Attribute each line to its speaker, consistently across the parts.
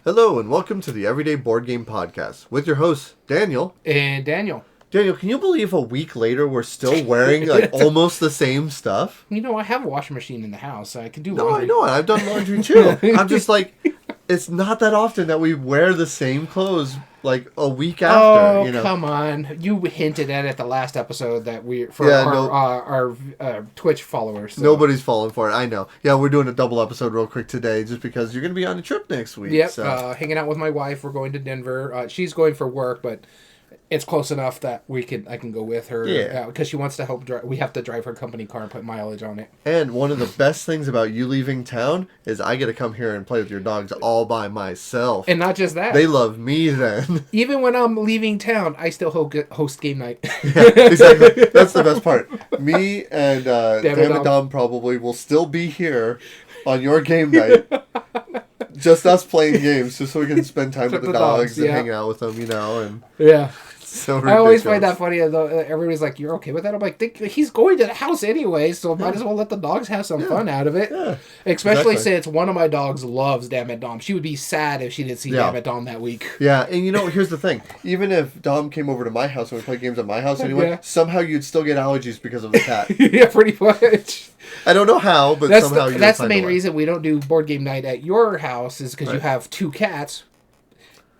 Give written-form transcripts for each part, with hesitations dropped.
Speaker 1: Hello and welcome to the Everyday Board Game Podcast with your hosts, Daniel.
Speaker 2: And Daniel.
Speaker 1: Daniel, can you believe a week later we're still wearing almost the same stuff?
Speaker 2: You know, I have a washing machine in the house, so I can do
Speaker 1: No,
Speaker 2: laundry.
Speaker 1: I know. I've done laundry too. I'm just like, it's not that often that we wear the same clothes like a week after.
Speaker 2: Oh, come on. You hinted at it the last episode that our Twitch followers. So.
Speaker 1: Nobody's falling for it. I know. Yeah, we're doing a double episode real quick today just because you're going to be on a trip next week.
Speaker 2: Yep.
Speaker 1: So.
Speaker 2: Hanging out with my wife. We're going to Denver. She's going for work, but it's close enough that I can go with her.
Speaker 1: Yeah.
Speaker 2: Because she wants to help drive. We have to drive her company car and put mileage on it.
Speaker 1: And one of the best things about you leaving town is I get to come here and play with your dogs all by myself.
Speaker 2: And not just that.
Speaker 1: They love me then.
Speaker 2: Even when I'm leaving town, I still host game night.
Speaker 1: Yeah, exactly. That's the best part. Me and Damn and Dom probably will still be here on your game night. Just us playing games, just so we can spend time with the dogs and hang out with them, And
Speaker 2: yeah.
Speaker 1: So
Speaker 2: I always find that funny. Everybody's like, "You're okay with that?" I'm like, "He's going to the house anyway, so might as well let the dogs have some fun out of it."
Speaker 1: Yeah,
Speaker 2: especially since one of my dogs loves Damn It Dom. She would be sad if she didn't see Damn It Dom that week.
Speaker 1: Yeah, and here's the thing: even if Dom came over to my house and we played games at my house anyway, somehow you'd still get allergies because of the cat.
Speaker 2: Yeah, pretty much.
Speaker 1: I don't know how, but somehow you.
Speaker 2: That's the main reason we don't do board game night at your house is because you have two cats.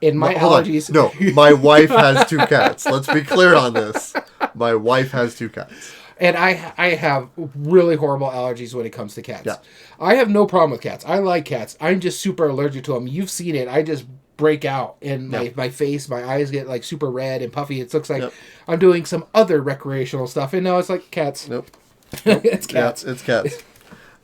Speaker 2: And my allergies.
Speaker 1: No, my wife has two cats. Let's be clear on this. My wife has two cats.
Speaker 2: And I have really horrible allergies when it comes to cats.
Speaker 1: Yeah.
Speaker 2: I have no problem with cats. I like cats. I'm just super allergic to them. You've seen it. I just break out in my face. My eyes get like super red and puffy. It looks like I'm doing some other recreational stuff. And no, it's like cats.
Speaker 1: Nope.
Speaker 2: It's cats.
Speaker 1: Yeah, it's cats.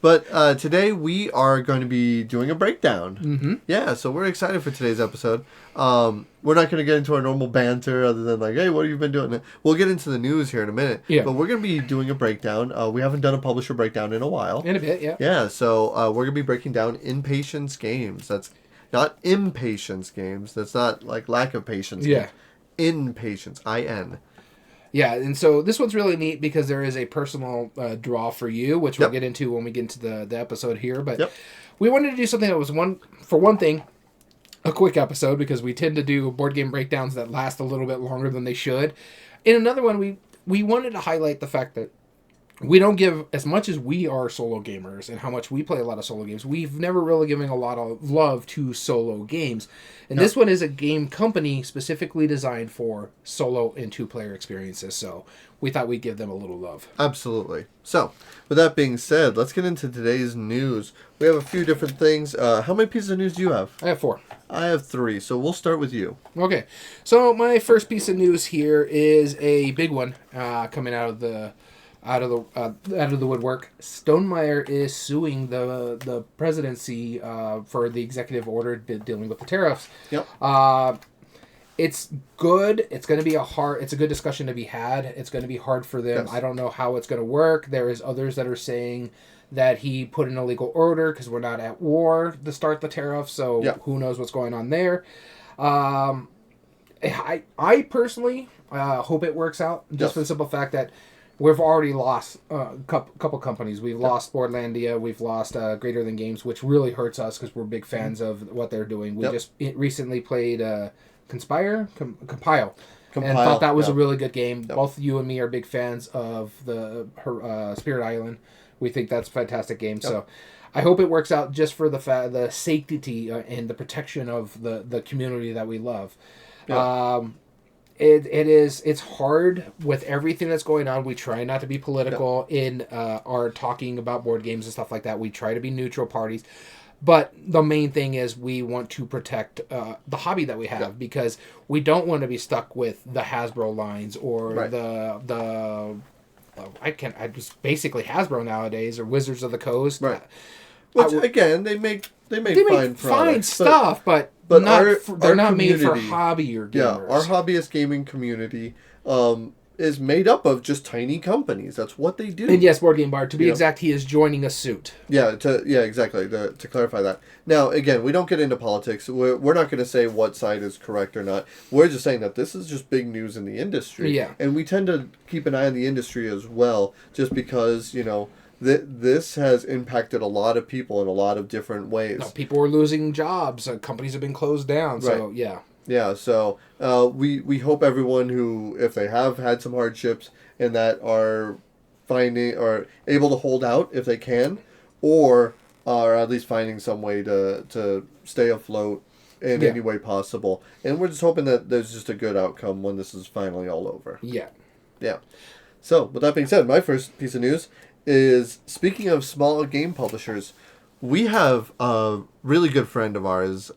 Speaker 1: But today we are going to be doing a breakdown.
Speaker 2: Mm-hmm.
Speaker 1: Yeah, so we're excited for today's episode. We're not going to get into our normal banter other than like, hey, what have you been doing? We'll get into the news here in a minute.
Speaker 2: Yeah.
Speaker 1: But we're going to be doing a breakdown. We haven't done a publisher breakdown in a while.
Speaker 2: In a bit, yeah.
Speaker 1: Yeah, so we're going to be breaking down inPatience games. That's not impatience games. That's not like lack of patience.
Speaker 2: Yeah.
Speaker 1: inPatience, I-N.
Speaker 2: Yeah, and so this one's really neat because there is a personal draw for you, which we'll get into when we get into the episode here. But we wanted to do something that was, one thing, a quick episode because we tend to do board game breakdowns that last a little bit longer than they should. In another one, we wanted to highlight the fact that we don't give, as much as we are solo gamers and how much we play a lot of solo games, we've never really given a lot of love to solo games. And this one is a game company specifically designed for solo and two-player experiences. So we thought we'd give them a little love.
Speaker 1: Absolutely. So, with that being said, let's get into today's news. We have a few different things. How many pieces of news do you have?
Speaker 2: I have 4.
Speaker 1: I have 3, so we'll start with you.
Speaker 2: Okay. So my first piece of news here is a big one coming out of the woodwork. Stonemeyer is suing the presidency for the executive order dealing with the tariffs.
Speaker 1: Yep.
Speaker 2: It's good. It's going to be it's a good discussion to be had. It's going to be hard for them.
Speaker 1: Yes.
Speaker 2: I don't know how it's going to work. There is others that are saying that he put an illegal order because we're not at war to start the tariffs. So who knows what's going on there. I personally hope it works out just for the simple fact that we've already lost a couple companies. We've lost Boardlandia. We've lost Greater Than Games, which really hurts us because we're big fans of what they're doing. We just recently played Compile, and thought that was a really good game. Both you and me are big fans of the Spirit Island. We think that's a fantastic game. So I hope it works out just for the safety and the protection of the community that we love. It's hard with everything that's going on. We try not to be political in our talking about board games and stuff like that. We try to be neutral parties. But the main thing is we want to protect the hobby that we have because we don't want to be stuck with the Hasbro lines or I just basically Hasbro nowadays or Wizards of the Coast.
Speaker 1: Right. Which again, they make fine
Speaker 2: stuff, but they're not made for hobby or gamers.
Speaker 1: Yeah, our hobbyist gaming community is made up of just tiny companies. That's what they do.
Speaker 2: And yes, Board Game Bar, to be exact, he is joining a suit.
Speaker 1: Yeah, exactly. To clarify that. Now, again, we don't get into politics. We're not going to say what side is correct or not. We're just saying that this is just big news in the industry.
Speaker 2: Yeah.
Speaker 1: And we tend to keep an eye on the industry as well, just because, this has impacted a lot of people in a lot of different ways.
Speaker 2: No, people are losing jobs. Companies have been closed down. So,
Speaker 1: right.
Speaker 2: yeah.
Speaker 1: Yeah, so we hope everyone who, if they have had some hardships and that are finding or able to hold out if they can, or are at least finding some way to stay afloat in any way possible. And we're just hoping that there's just a good outcome when this is finally all over.
Speaker 2: Yeah.
Speaker 1: Yeah. So, with that being said, my first piece of news is, speaking of small game publishers, we have a really good friend of ours,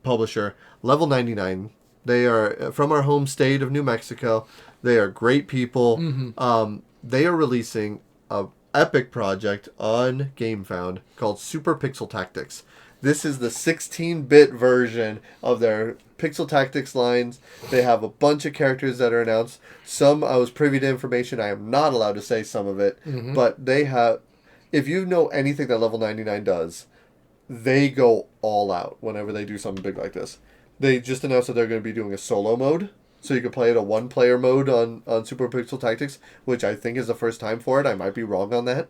Speaker 1: publisher, Level 99. They are from our home state of New Mexico. They are great people.
Speaker 2: Mm-hmm.
Speaker 1: They are releasing a epic project on GameFound called Super Pixel Tactics. This is the 16-bit version of their Pixel Tactics lines. They have a bunch of characters that are announced. Some I was privy to information. I am not allowed to say some of it.
Speaker 2: Mm-hmm.
Speaker 1: But they have... If you know anything that Level 99 does, they go all out whenever they do something big like this. They just announced that they're going to be doing a solo mode. So you can play it a one-player mode on Super Pixel Tactics, which I think is the first time for it. I might be wrong on that.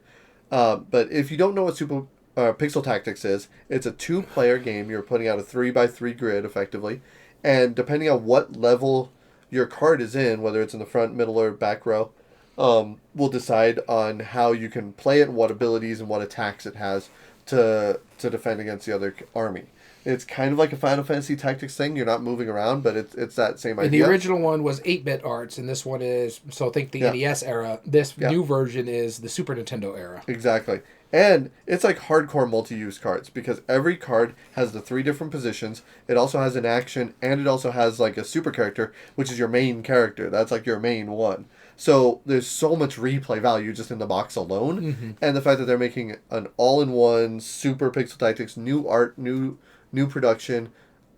Speaker 1: But if you don't know what Super Pixel Tactics is, it's a 2-player game. You're putting out a 3x3 grid, effectively. And depending on what level your card is in, whether it's in the front, middle, or back row, will decide on how you can play it and what abilities and what attacks it has to defend against the other army. It's kind of like a Final Fantasy Tactics thing. You're not moving around, but it's that same idea.
Speaker 2: And the original one was 8-bit arts, and this one is, so think the NES era. This new version is the Super Nintendo era.
Speaker 1: Exactly. And it's like hardcore multi-use cards, because every card has the 3 different positions. It also has an action, and it also has like a super character, which is your main character. That's like your main one. So there's so much replay value just in the box alone.
Speaker 2: Mm-hmm.
Speaker 1: And the fact that they're making an all-in-one Super Pixel Tactics, new art, new production,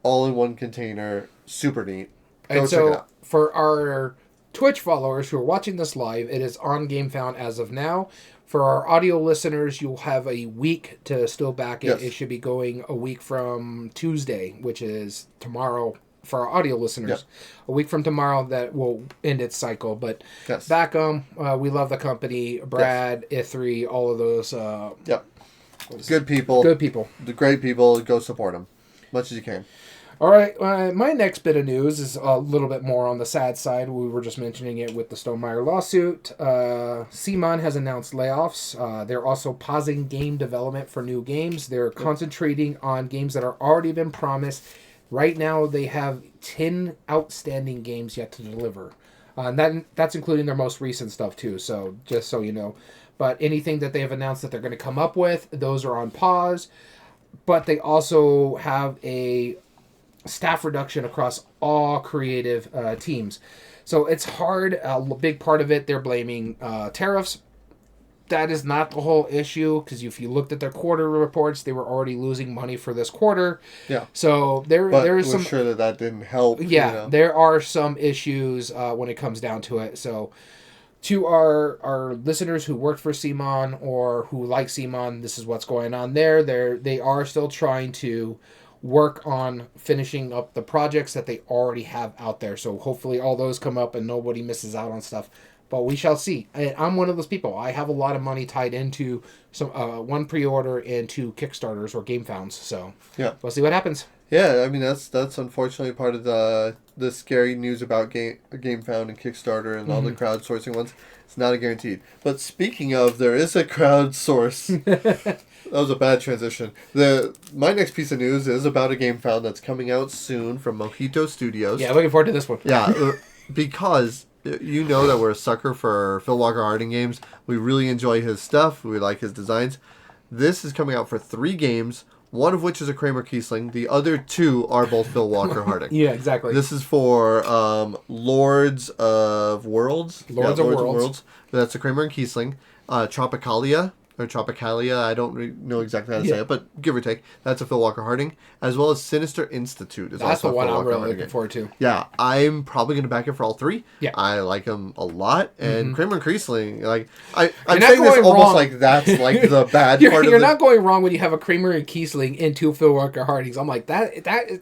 Speaker 1: all-in-one container, super neat. Go check it out.
Speaker 2: For our Twitch followers who are watching this live, it is on GameFound as of now. For our audio listeners, you'll have a week to still back it. Yes. It should be going a week from Tuesday, which is tomorrow. For our audio listeners, a week from tomorrow, that will end its cycle. But back them. We love the company. Brad, Ithri, all of those.
Speaker 1: Good people.
Speaker 2: Good people.
Speaker 1: The great people. Go support them much as you can.
Speaker 2: All right. My next bit of news is a little bit more on the sad side. We were just mentioning it with the Stonemaier lawsuit. CMON has announced layoffs. They're also pausing game development for new games. They're concentrating on games that are already been promised. Right now, they have 10 outstanding games yet to deliver. And that's including their most recent stuff, too. So, just so you know. But anything that they have announced that they're going to come up with, those are on pause. But they also have a staff reduction across all creative teams. So, it's hard. A big part of it, they're blaming tariffs. That is not the whole issue, because if you looked at their quarter reports, they were already losing money for this quarter.
Speaker 1: Yeah.
Speaker 2: So there is some.
Speaker 1: We're sure that didn't help.
Speaker 2: Yeah, there are some issues when it comes down to it. So, to our listeners who worked for CMON or who like CMON, this is what's going on there. They are still trying to work on finishing up the projects that they already have out there. So hopefully all those come up and nobody misses out on stuff. But we shall see. I'm one of those people. I have a lot of money tied into some one pre-order and 2 Kickstarters or GameFounds. So we'll see what happens.
Speaker 1: Yeah, I mean that's unfortunately part of the scary news about GameFound and Kickstarter and all the crowdsourcing ones. It's not a guaranteed. But speaking of, there is a crowdsource. That was a bad transition. My next piece of news is about a GameFound that's coming out soon from Mojito Studios.
Speaker 2: Yeah, looking forward to this one.
Speaker 1: Yeah, because you know that we're a sucker for Phil Walker Harding games. We really enjoy his stuff. We like his designs. This is coming out for 3 games, one of which is a Kramer Kiesling. The other 2 are both Phil Walker Harding.
Speaker 2: Yeah, exactly.
Speaker 1: This is for Lords of Worlds.
Speaker 2: Lords of Worlds.
Speaker 1: That's a Kramer and Kiesling. Tropicalia, I don't know exactly how to say it, but give or take, that's a Phil Walker Harding, as well as Sinister Institute.
Speaker 2: That's the one I'm really looking forward to.
Speaker 1: Yeah, I'm probably going to back it for all 3.
Speaker 2: Yeah.
Speaker 1: I like them a lot, and Kramer and Kiesling, like, I'm saying this almost like that's like the bad part of it.
Speaker 2: You're not going wrong when you have a Kramer and Kiesling and 2 Phil Walker Hardings. I'm like, that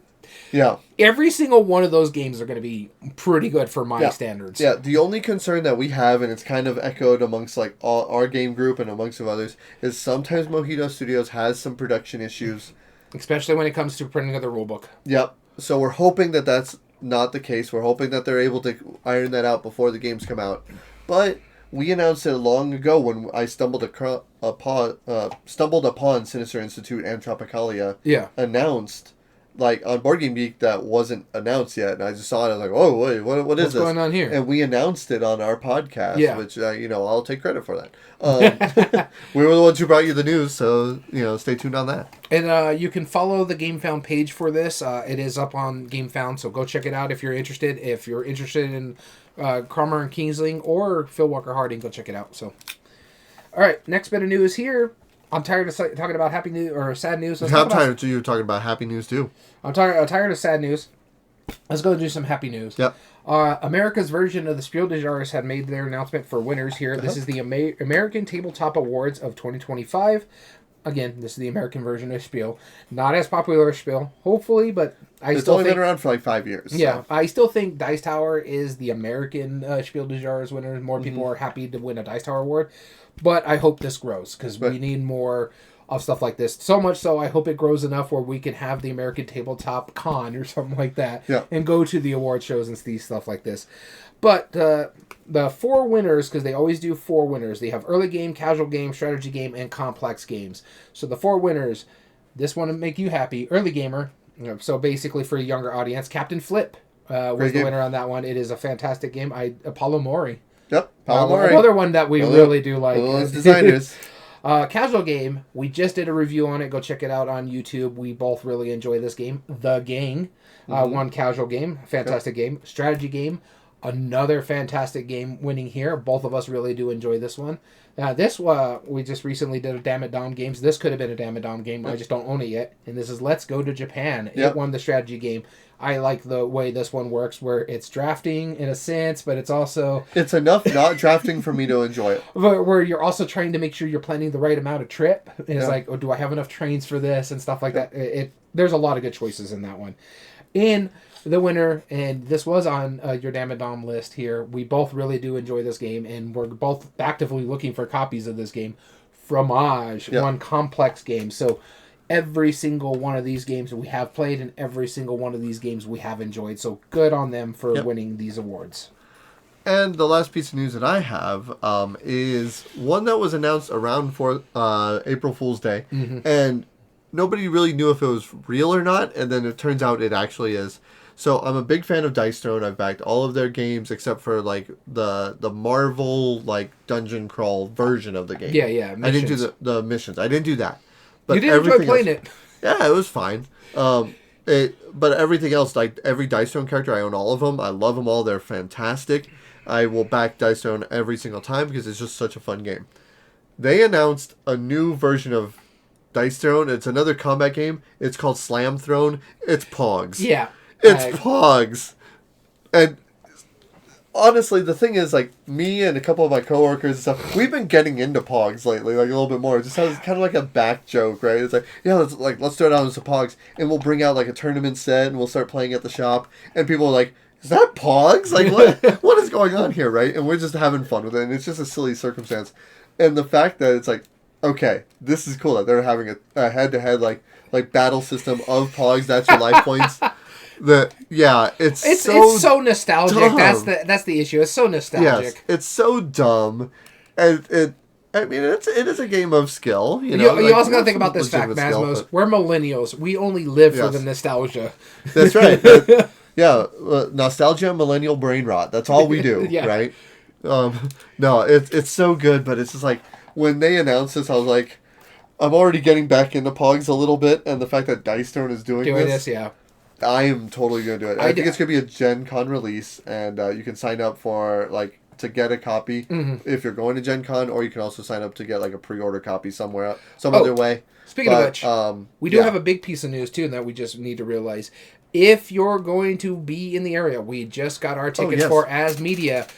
Speaker 1: Yeah.
Speaker 2: Every single one of those games are going to be pretty good for my standards.
Speaker 1: Yeah, the only concern that we have, and it's kind of echoed amongst like all our game group and amongst some others, is sometimes Mojito Studios has some production issues.
Speaker 2: Especially when it comes to printing of the rulebook.
Speaker 1: Yep. So we're hoping that that's not the case. We're hoping that they're able to iron that out before the games come out. But we announced it long ago when I stumbled upon Sinister Institute and Tropicalia.
Speaker 2: Yeah.
Speaker 1: Announced, like, on Board Game Geek that wasn't announced yet. And I just saw it. I was like, oh, wait, what is this?
Speaker 2: What's going on here?
Speaker 1: And we announced it on our podcast, which, I'll take credit for that. We were the ones who brought you the news, so, stay tuned on that.
Speaker 2: And you can follow the GameFound page for this. It is up on GameFound, so go check it out if you're interested. If you're interested in Cromer and Kingsling or Phil Walker Harding, go check it out. So, all right, next bit of news here. I'm tired of talking about happy news or sad news.
Speaker 1: I'm tired of you talking about happy news too.
Speaker 2: I'm tired of sad news. Let's go do some happy news.
Speaker 1: Yep.
Speaker 2: America's version of the Spiel des Jahres had made their announcement for winners here. This is the American Tabletop Awards of 2025. Again, this is the American version of Spiel. Not as popular as Spiel, hopefully, but
Speaker 1: it's only been around for like 5 years.
Speaker 2: Yeah, so. I still think Dice Tower is the American Spiel des Jahres winner. More people are happy to win a Dice Tower award. But I hope this grows, because we need more of stuff like this. So much so, I hope it grows enough where we can have the American Tabletop Con or something like that.
Speaker 1: Yeah.
Speaker 2: And go to the award shows and see stuff like this. But the 4 winners, because they always do 4 winners. They have early game, casual game, strategy game, and complex games. So the 4 winners, this one will make you happy. Early gamer, so basically for a younger audience, Captain Flip was the winner on that one. It is a fantastic game. Apollo Mori.
Speaker 1: Yep, Apollo Mori.
Speaker 2: Another one that we really do like.
Speaker 1: Those designers.
Speaker 2: Casual game, we just did a review on it. Go check it out on YouTube. We both really enjoy this game. The Gang, one casual game, fantastic game. Strategy game, another fantastic game winning here. Both of us really do enjoy this one. We just recently did a Damn It Dom games. This could have been a Damn It Dom game. I just don't own it yet. And this is Let's Go to Japan. It won the strategy game. I like the way this one works, where it's drafting in a sense, but it's also...
Speaker 1: It's enough not drafting for me to enjoy it.
Speaker 2: But where you're also trying to make sure you're planning the right amount of trip. And it's like, do I have enough trains for this and stuff like that? There's a lot of good choices in that one. And the winner, and this was on your Damn It Dom list here, we both really do enjoy this game, and we're both actively looking for copies of this game. Fromage, one complex game. So... every single one of these games we have played, and every single one of these games we have enjoyed. So good on them for winning these awards.
Speaker 1: And the last piece of news that I have is one that was announced around for April Fool's Day. And nobody really knew if it was real or not. And then it turns out it actually is. So I'm a big fan of Dice Throne. I've backed all of their games except for like the Marvel like dungeon crawl version of the game.
Speaker 2: Yeah.
Speaker 1: Missions. I didn't do the missions. I didn't do that. But
Speaker 2: you did enjoy playing it.
Speaker 1: Yeah, it was fine. But everything else, like every Dice Throne character, I own all of them. I love them all. They're fantastic. I will back Dice Throne every single time because it's just such a fun game. They announced a new version of Dice Throne. It's another combat game. It's called Slam Throne. It's Pogs.
Speaker 2: Yeah.
Speaker 1: It's Pogs. And... honestly, the thing is, like, me and a couple of my coworkers and stuff, we've been getting into Pogs lately, like, a little bit more. It just has kind of like a back joke, right? It's like, let's throw down some Pogs, and we'll bring out, like, a tournament set, and we'll start playing at the shop, and people are like, is that Pogs? Like, what is going on here, right? And we're just having fun with it, and it's just a silly circumstance. And the fact that it's like, okay, this is cool, that they're having a head-to-head, like battle system of Pogs, that's your life points. It's
Speaker 2: so nostalgic. Dumb. That's the issue. It's so nostalgic.
Speaker 1: Yes, it's so dumb, and it is a game of skill. You
Speaker 2: also got to think about this fact, Masmos. We're millennials. We only live for the nostalgia.
Speaker 1: That's right. Nostalgia, millennial brain rot. That's all we do, right? No, it's so good, but it's just like when they announced this, I was like, I'm already getting back into Pogs a little bit, and the fact that Dice Throne is doing this, I am totally going to do it. I think it's going to be a Gen Con release, and you can sign up for, like, to get a copy if you're going to Gen Con, or you can also sign up to get, like, a pre-order copy other way.
Speaker 2: Speaking of which, we do have a big piece of news, too, that we just need to realize. If you're going to be in the area, we just got our tickets for As Media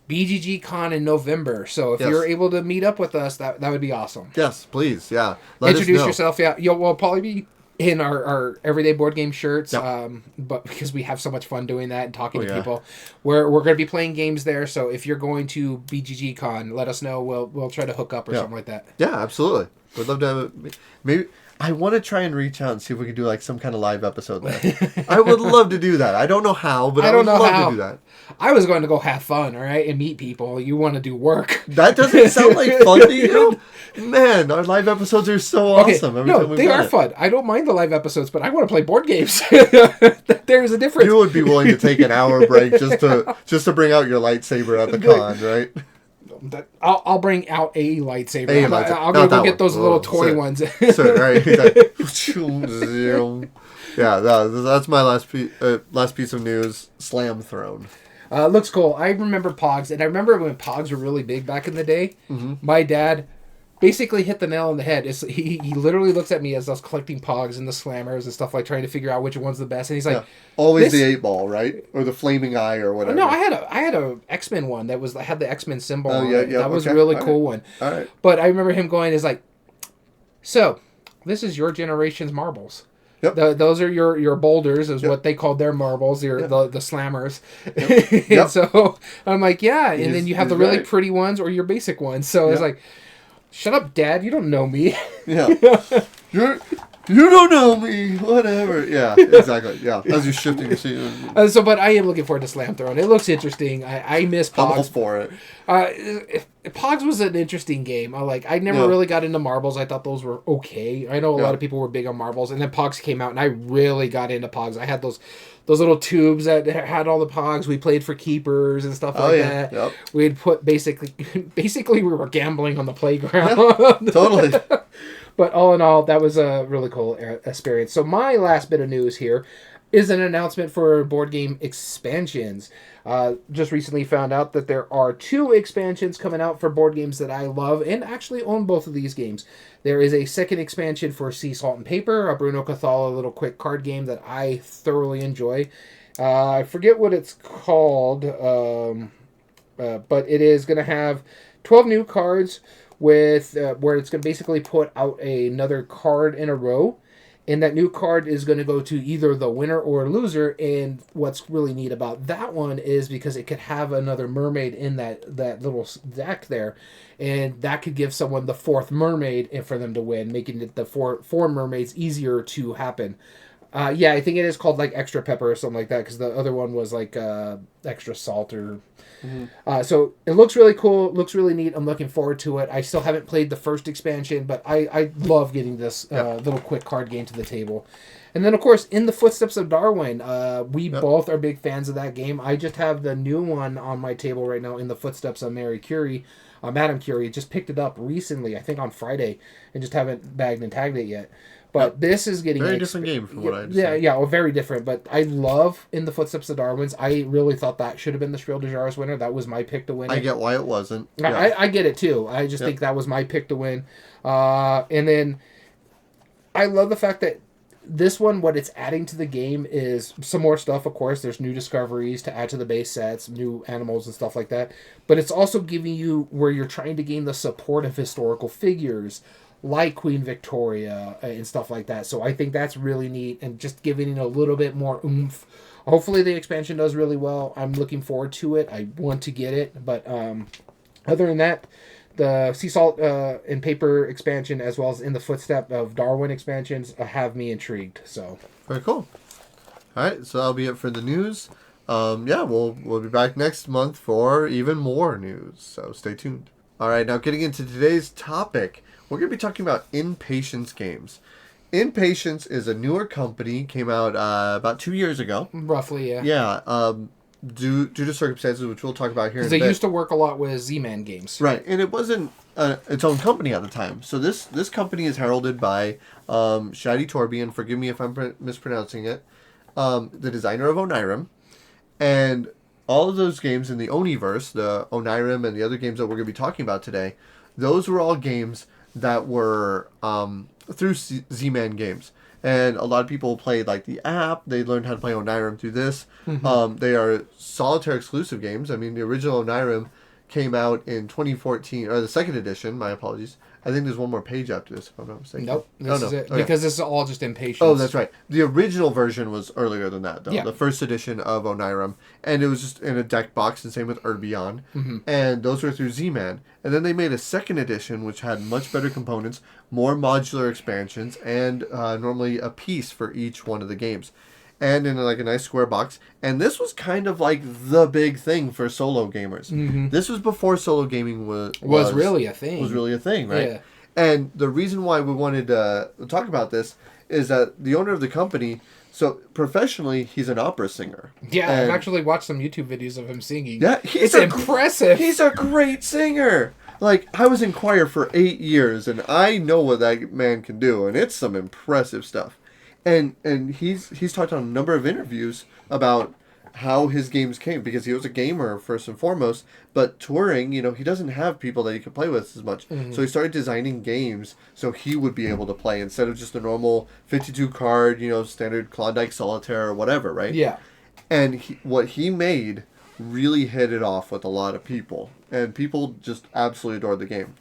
Speaker 2: BGG Con in November. So if you're able to meet up with us, that would be awesome.
Speaker 1: Yes, please, yeah.
Speaker 2: Introduce yourself, You'll probably be... in our everyday board game shirts, but because we have so much fun doing that and talking to people, we're going to be playing games there. So if you're going to BGG Con, let us know. We'll try to hook up or something like that.
Speaker 1: Yeah, absolutely. We'd love to have maybe. I want to try and reach out and see if we can do like some kind of live episode there. I would love to do that. I don't know how, but I would love to do that.
Speaker 2: I was going to go have fun, all right, and meet people. You want to do work.
Speaker 1: That doesn't sound like fun to you? Man, our live episodes are so awesome.
Speaker 2: They are fun. I don't mind the live episodes, but I want to play board games. There's a difference.
Speaker 1: You would be willing to take an hour break just to bring out your lightsaber at the con, right?
Speaker 2: I'll bring out a lightsaber. I'll go get those little toy ones.
Speaker 1: Right. Yeah, that's my last piece of news. Slam Throne.
Speaker 2: Looks cool. I remember Pogs, and I remember when Pogs were really big back in the day. Mm-hmm. My dad basically hit the nail on the head. He literally looks at me as I was collecting Pogs and the Slammers and stuff, like trying to figure out which one's the best. And he's like,
Speaker 1: always the 8-ball, right? Or the flaming eye or whatever.
Speaker 2: No, I had a X-Men one that had the X-Men symbol on it.
Speaker 1: Yeah,
Speaker 2: that was a really cool one.
Speaker 1: All right.
Speaker 2: But I remember him going, is like, so this is your generation's marbles.
Speaker 1: Yep.
Speaker 2: Those are your boulders, is what they called their marbles, the slammers.
Speaker 1: Yep.
Speaker 2: And so I'm like, and then you have the really pretty ones or your basic ones. So it's like, shut up, Dad, you don't know me.
Speaker 1: Yeah. You don't know me. Whatever. Yeah, exactly. Yeah, as you're shifting your seat.
Speaker 2: But I am looking forward to Slam Throne. It looks interesting. I miss Pogs.
Speaker 1: I'm all for it.
Speaker 2: Pogs was an interesting game. I never really got into marbles. I thought those were okay. I know a lot of people were big on marbles, and then Pogs came out, and I really got into Pogs. I had those little tubes that had all the Pogs. We played for keepers and stuff that.
Speaker 1: Yep.
Speaker 2: We'd put basically we were gambling on the playground.
Speaker 1: Yeah, totally.
Speaker 2: But all in all, that was a really cool experience. So my last bit of news here is an announcement for board game expansions. Just recently found out that there are 2 expansions coming out for board games that I love and actually own both of these games. There is a second expansion for Sea Salt and Paper, a Bruno Cathala little quick card game that I thoroughly enjoy. I forget what it's called, but it is going to have 12 new cards with where it's going to basically put out another card in a row. And that new card is going to go to either the winner or loser. And what's really neat about that one is because it could have another mermaid in that little deck there. And that could give someone the 4th mermaid for them to win, making it the four mermaids easier to happen. I think it is called like Extra Pepper or something like that, because the other one was like Extra Salt or... Mm-hmm. So it looks really cool, looks really neat. I'm looking forward to it. I still haven't played the first expansion, but I love getting this little quick card game to the table. And then, of course, In the Footsteps of Darwin, we both are big fans of that game. I just have the new one on my table right now, In the Footsteps of Madame Curie. Just picked it up recently, I think on Friday, and just haven't bagged and tagged it yet. But this is getting...
Speaker 1: Very different game from what I understand.
Speaker 2: Yeah, very different. But I love In the Footsteps of Darwin's. I really thought that should have been the Spiel des Jahres winner. That was my pick to win.
Speaker 1: I get why it wasn't.
Speaker 2: Yeah. I get it, too. I just think that was my pick to win. And then I love the fact that this one, what it's adding to the game is some more stuff, of course. There's new discoveries to add to the base sets, new animals and stuff like that. But it's also giving you where you're trying to gain the support of historical figures, like Queen Victoria and stuff like that. So I think that's really neat and just giving it a little bit more oomph. Hopefully the expansion does really well. I'm looking forward to it. I want to get it. But other than that, the Sea Salt and Paper expansion, as well as In the Footstep of Darwin expansions, have me intrigued. So
Speaker 1: very cool. All right, so that'll be it for the news. We'll be back next month for even more news. So stay tuned. All right, now getting into today's topic. We're going to be talking about inPatience games. inPatience is a newer company, came out about 2 years ago.
Speaker 2: Roughly, yeah.
Speaker 1: Yeah, due to circumstances, which we'll talk about here in a bit.
Speaker 2: Because they used to work a lot with Z-Man games.
Speaker 1: Right, and it wasn't its own company at the time. So this company is heralded by Shadi Torby, and forgive me if I'm mispronouncing it, the designer of Onirim. And all of those games in the Oniverse, the Onirim and the other games that we're going to be talking about today, those were all games that were through Z-Man games. And a lot of people played like the app. They learned how to play Onirim through this. Mm-hmm. They are solitaire exclusive games. I mean, the original Onirim came out in 2014, or the second edition, my apologies. I think there's one more page after this, if I'm not mistaken.
Speaker 2: Nope, this is it. Okay. Because this is all just inPatience.
Speaker 1: Oh, that's right. The original version was earlier than that, though.
Speaker 2: Yeah.
Speaker 1: The first edition of Onirim. And it was just in a deck box, and same with Urbion.
Speaker 2: Mm-hmm.
Speaker 1: And those were through Z-Man. And then they made a second edition, which had much better components, more modular expansions, and normally a piece for each one of the games. And in like a nice square box. And this was kind of like the big thing for solo gamers.
Speaker 2: Mm-hmm.
Speaker 1: This was before solo gaming was
Speaker 2: really a thing.
Speaker 1: Was really a thing, right?
Speaker 2: Yeah.
Speaker 1: And the reason why we wanted to talk about this is that the owner of the company, so professionally, he's an opera singer.
Speaker 2: Yeah, I've actually watched some YouTube videos of him singing.
Speaker 1: Yeah,
Speaker 2: it's impressive.
Speaker 1: He's a great singer. Like, I was in choir for 8 years, and I know what that man can do, and it's some impressive stuff. And he's talked on a number of interviews about how his games came, because he was a gamer first and foremost, but touring, he doesn't have people that he could play with as much. Mm-hmm. So he started designing games so he would be able to play instead of just a normal 52 card, standard Klondike Solitaire or whatever, right?
Speaker 2: Yeah.
Speaker 1: And what he made really hit it off with a lot of people, and people just absolutely adored the game.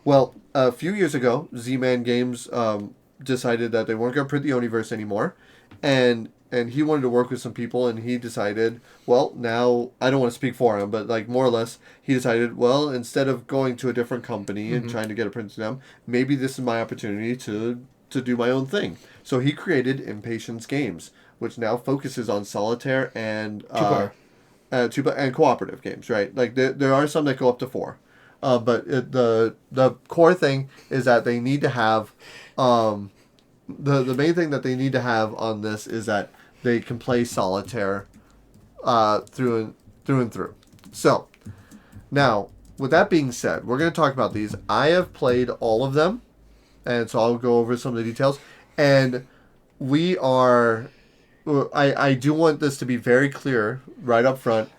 Speaker 1: Well, a few years ago, Z-Man Games decided that they weren't going to print the Oniverse anymore, and he wanted to work with some people, and he decided, well, now, I don't want to speak for him, but like more or less, he decided, well, instead of going to a different company and trying to get a print to them, maybe this is my opportunity to do my own thing. So he created inPatience Games, which now focuses on solitaire and two-player and cooperative games, right? Like there are some that go up to 4. But the core thing is that they need to have the main thing that they need to have on this is that they can play solitaire through and through. So now, with that being said, we're going to talk about these. I have played all of them, and so I'll go over some of the details. And we are, I do want this to be very clear right up front.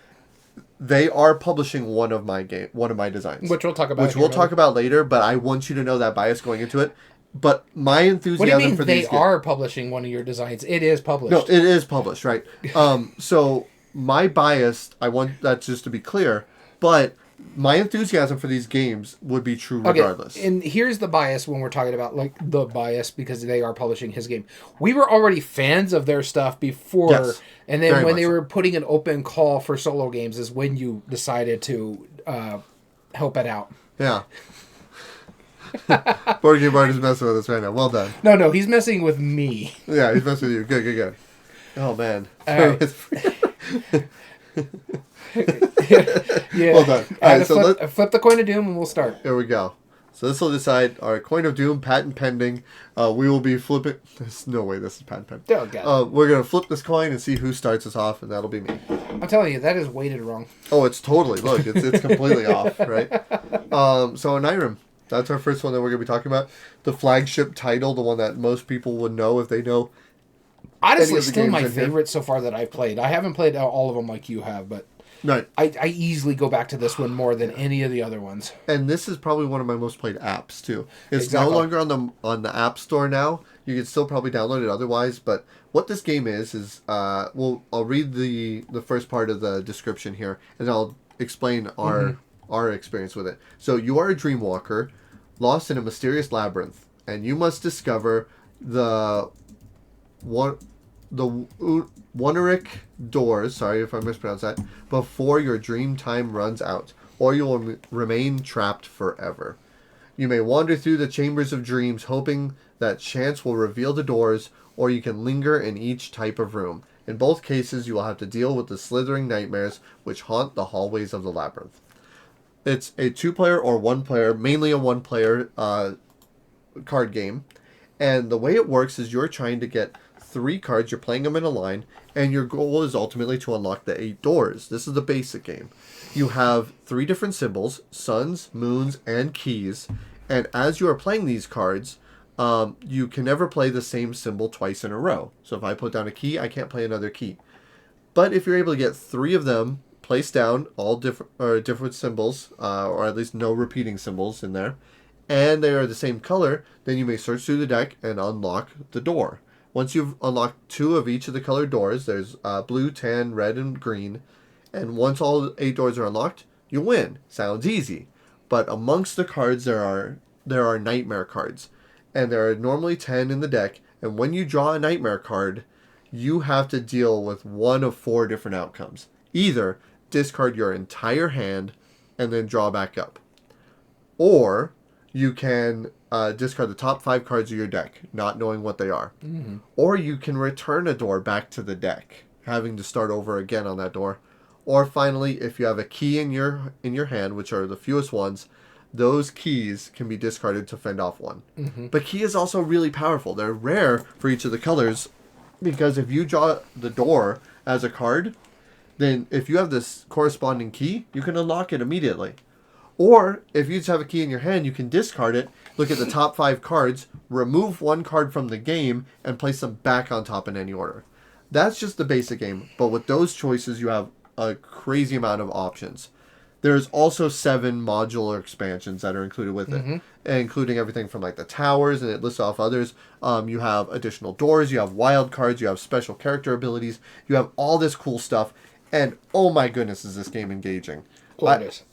Speaker 1: They are publishing one of my designs,
Speaker 2: which we'll talk about.
Speaker 1: Talk about later. But I want you to know that bias going into it. But my enthusiasm
Speaker 2: what do you mean
Speaker 1: for these
Speaker 2: they are publishing one of your designs? It is published.
Speaker 1: No, it is published, right? So my bias, I want that just to be clear. But my enthusiasm for these games would be true regardless.
Speaker 2: And here's the bias when we're talking about like the bias because they are publishing his game. We were already fans of their stuff before, yes, and then when they were putting an open call for solo games is when you decided to help it out.
Speaker 1: Yeah. Board Game Bart is messing with us right now. Well done.
Speaker 2: No, he's messing with me.
Speaker 1: Yeah, he's messing with you. Good. Oh man.
Speaker 2: All right. Yeah.
Speaker 1: Well done. All right, so
Speaker 2: flip the coin of doom and we'll start.
Speaker 1: There we go. So this will decide our coin of doom, patent pending. We will be flipping. There's no way this is patent pending.
Speaker 2: Oh, God.
Speaker 1: We're gonna flip this coin and see who starts us off, and that'll be me.
Speaker 2: I'm telling you, that is weighted wrong.
Speaker 1: Oh, it's totally. Look, it's completely off, right? So Onirim, that's our first one that we're gonna be talking about. The flagship title, the one that most people would know if they know.
Speaker 2: Honestly, still my favorite so far that I've played. I haven't played all of them like you have, but
Speaker 1: right.
Speaker 2: I easily go back to this one more than any of the other ones.
Speaker 1: And this is probably one of my most played apps too. It's no longer on the App Store now. You can still probably download it otherwise. But what this game is I'll read the first part of the description here, and I'll explain our experience with it. So you are a dreamwalker, lost in a mysterious labyrinth, and you must discover the Woneric doors, sorry if I mispronounced that, before your dream time runs out, or you will remain trapped forever. You may wander through the chambers of dreams, hoping that chance will reveal the doors, or you can linger in each type of room. In both cases, you will have to deal with the slithering nightmares which haunt the hallways of the labyrinth. It's a 2-player or 1-player, mainly a 1-player card game, and the way it works is you're trying to get 3 cards, you're playing them in a line, and your goal is ultimately to unlock the 8 doors. This is the basic game. You have 3 different symbols, suns, moons, and keys, and as you are playing these cards, you can never play the same symbol twice in a row. So if I put down a key, I can't play another key. But if you're able to get 3 of them placed down, all different symbols, or at least no repeating symbols in there, and they are the same color, then you may search through the deck and unlock the door. Once you've unlocked 2 of each of the colored doors, there's blue, tan, red, and green, and once all 8 doors are unlocked, you win. Sounds easy. But amongst the cards, there are nightmare cards. And there are normally 10 in the deck. And when you draw a nightmare card, you have to deal with one of 4 different outcomes. Either discard your entire hand and then draw back up. Or you can discard the top 5 cards of your deck, not knowing what they are. Mm-hmm. Or you can return a door back to the deck, having to start over again on that door. Or finally, if you have a key in your hand, which are the fewest ones, those keys can be discarded to fend off one. Mm-hmm. But key is also really powerful. They're rare for each of the colors, because if you draw the door as a card, then if you have this corresponding key, you can unlock it immediately. Or, if you just have a key in your hand, you can discard it, look at the top 5 cards, remove 1 card from the game, and place them back on top in any order. That's just the basic game, but with those choices, you have a crazy amount of options. There's also 7 modular expansions that are included with it, including everything from like the towers, and it lists off others. You have additional doors, you have wild cards, you have special character abilities, you have all this cool stuff, and oh my goodness, is this game engaging.
Speaker 2: It is.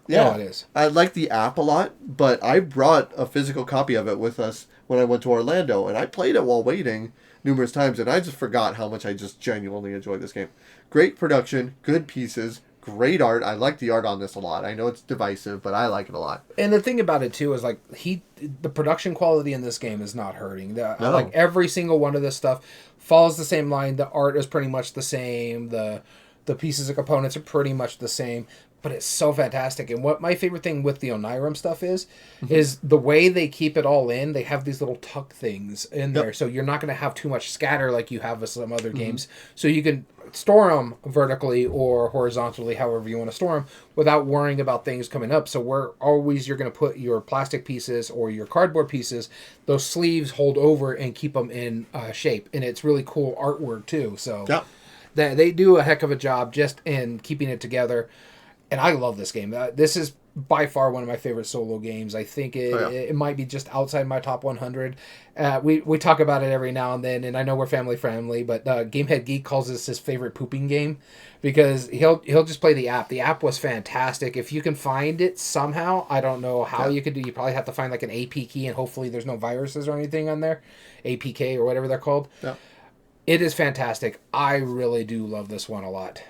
Speaker 1: Yeah,
Speaker 2: it is.
Speaker 1: I like the app a lot, but I brought a physical copy of it with us when I went to Orlando, and I played it while waiting numerous times, and I just forgot how much I just genuinely enjoyed this game. Great production, good pieces, great art. I like the art on this a lot. I know it's divisive, but I like it a lot.
Speaker 2: And the thing about it too is like the production quality in this game is not hurting. Like every single one of this stuff follows the same line. The art is pretty much the same. The pieces and components are pretty much the same. But it's so fantastic. And what my favorite thing with the Onirim stuff is the way they keep it all in. They have these little tuck things in there. So you're not going to have too much scatter like you have with some other games. So you can store them vertically or horizontally, however you want to store them, without worrying about things coming up. So you're going to put your plastic pieces or your cardboard pieces, those sleeves hold over and keep them in shape. And it's really cool artwork too. So they do a heck of a job just in keeping it together. And I love this game. This is by far one of my favorite solo games. I think it might be just outside my top 100. We talk about it every now and then, and I know we're family friendly, but Gamehead Geek calls this his favorite pooping game because he'll just play the app. The app was fantastic. If you can find it somehow, I don't know how you could do. You probably have to find like an AP key, and hopefully there's no viruses or anything on there, APK or whatever they're called. Yeah. It is fantastic. I really do love this one a lot.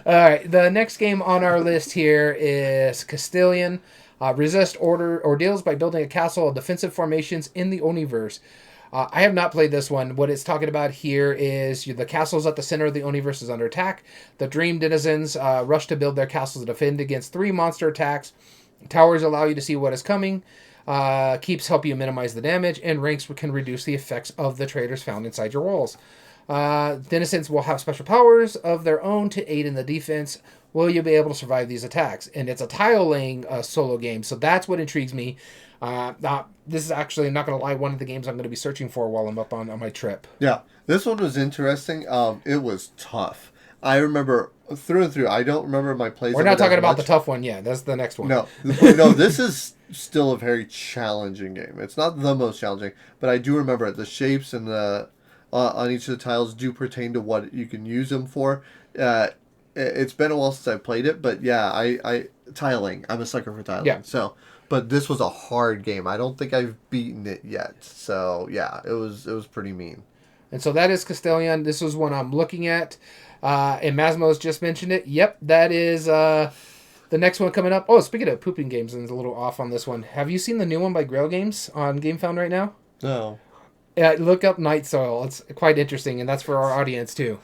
Speaker 2: All right, the next game on our list here is Castilian. Resist ordeals by building a castle of defensive formations in the Oniverse. I have not played this one. What it's talking about here is the castles at the center of the Oniverse is under attack. The dream denizens rush to build their castles to defend against 3 monster attacks. Towers allow you to see what is coming. Keeps help you minimize the damage, and ranks can reduce the effects of the traders found inside your walls. Denizens will have special powers of their own to aid in the defense. Will you be able to survive these attacks? And it's a tile-laying solo game, so that's what intrigues me. This is actually, I'm not going to lie, one of the games I'm going to be searching for while I'm up on my trip.
Speaker 1: Yeah, this one was interesting. It was tough. I remember through and through. I don't remember my plays.
Speaker 2: We're not talking about the tough one yet. That's the next one.
Speaker 1: No, this is still a very challenging game. It's not the most challenging, but I do remember it. The shapes and the on each of the tiles do pertain to what you can use them for. It's been a while since I played it, but yeah, I tiling. I'm a sucker for tiling. Yeah. So, but this was a hard game. I don't think I've beaten it yet. So yeah, it was pretty mean.
Speaker 2: And so that is Castilian. This is one I'm looking at. And Masmo's just mentioned it. Yep, that is the next one coming up. Oh, speaking of pooping games, and it's a little off on this one. Have you seen the new one by Grail Games on GameFound right now?
Speaker 1: No.
Speaker 2: Look up Night Soil. It's quite interesting, and that's for our audience too.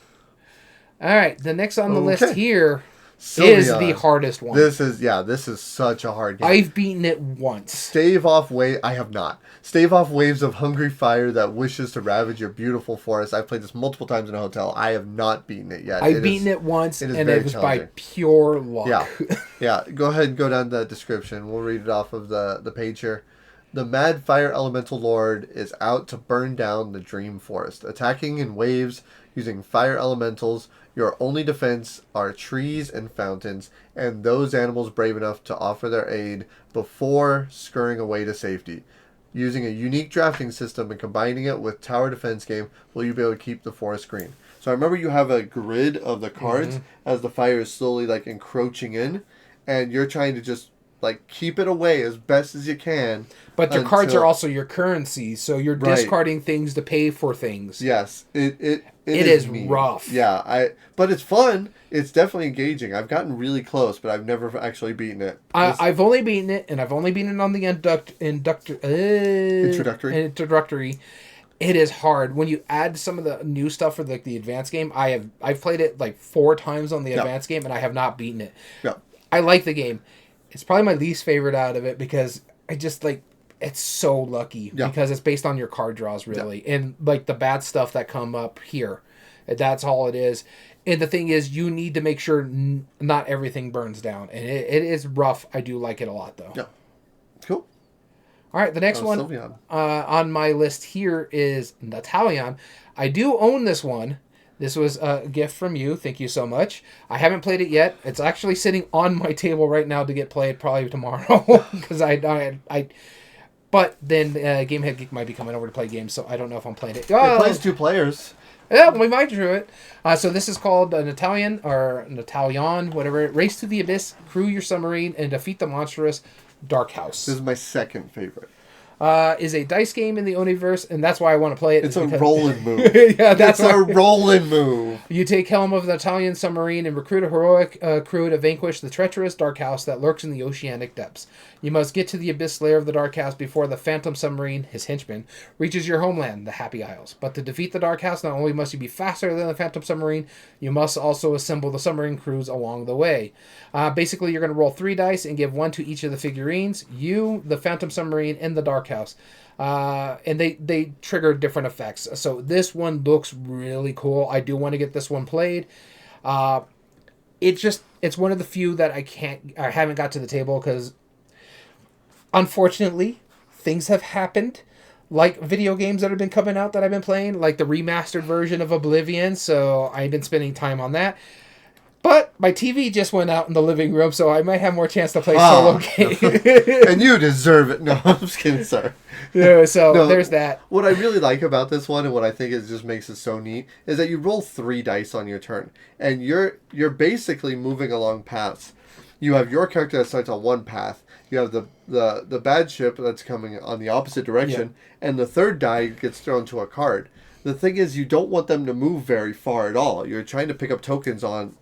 Speaker 2: All right, the next on the list here is the hardest one.
Speaker 1: This is such a hard game.
Speaker 2: I've beaten it once.
Speaker 1: I have not. Stave off waves of hungry fire that wishes to ravage your beautiful forest. I've played this multiple times in a hotel. I have not beaten it yet.
Speaker 2: I've beaten it once, and it was by pure luck.
Speaker 1: Yeah. Go ahead and go down to the description. We'll read it off of the page here. The mad fire elemental lord is out to burn down the dream forest, attacking in waves using fire elementals. Your only defense are trees and fountains, and those animals brave enough to offer their aid before scurrying away to safety. Using a unique drafting system and combining it with tower defense game, will you be able to keep the forest green? So I remember you have a grid of the cards as the fire is slowly like encroaching in, and you're trying to just like keep it away as best as you can.
Speaker 2: But your cards are also your currency, so you're discarding things to pay for things.
Speaker 1: Yes, it
Speaker 2: is rough.
Speaker 1: Yeah, but it's fun. It's definitely engaging. I've gotten really close, but I've never actually beaten it.
Speaker 2: I've only beaten it, and I've only beaten it on the introductory. It is hard when you add some of the new stuff for the advanced game. I've played it like 4 times on the advanced game, and I have not beaten it.
Speaker 1: Yeah,
Speaker 2: I like the game. It's probably my least favorite out of it because I just like it's so lucky because it's based on your card draws really, and like the bad stuff that come up here. That's all it is. And the thing is, you need to make sure not everything burns down, and it is rough. I do like it a lot though.
Speaker 1: Yeah, cool.
Speaker 2: All right, the next one on my list here is Natalion. I do own this one. This was a gift from you. Thank you so much. I haven't played it yet. It's actually sitting on my table right now to get played probably tomorrow because But then Gamehead Geek might be coming over to play games, so I don't know if I'm playing it.
Speaker 1: It plays 2 players.
Speaker 2: Yeah, we might do it. So this is called Natalion, or Natalion, whatever. Race to the Abyss, crew your submarine, and defeat the monstrous Dark House.
Speaker 1: This is my second favorite.
Speaker 2: Is a dice game in the Oniverse, and that's why I want to play it.
Speaker 1: It's a rolling move.
Speaker 2: That's
Speaker 1: a rolling move.
Speaker 2: You take helm of the Italian submarine and recruit a heroic crew to vanquish the treacherous Dark House that lurks in the oceanic depths. You must get to the abyss layer of the Dark House before the Phantom submarine, his henchman, reaches your homeland, the Happy Isles. But to defeat the Dark House, not only must you be faster than the Phantom submarine, you must also assemble the submarine crews along the way. Basically, you're going to roll 3 dice and give 1 to each of the figurines, you, the Phantom submarine, and the Dark House. And they trigger different effects. So this one looks really cool. I do want to get this one played. It's one of the few that I haven't got to the table because unfortunately things have happened like video games that have been coming out that I've been playing, like the remastered version of Oblivion. So I've been spending time on that. But my TV just went out in the living room, so I might have more chance to play solo games.
Speaker 1: And you deserve it. No, I'm just kidding, sir.
Speaker 2: Yeah, so there's that.
Speaker 1: What I really like about this one, and what I think it just makes it so neat, is that you roll 3 dice on your turn, and you're basically moving along paths. You have your character that starts on one path. You have the bad ship that's coming on the opposite direction, and the third die gets thrown to a card. The thing is, you don't want them to move very far at all. You're trying to pick up tokens on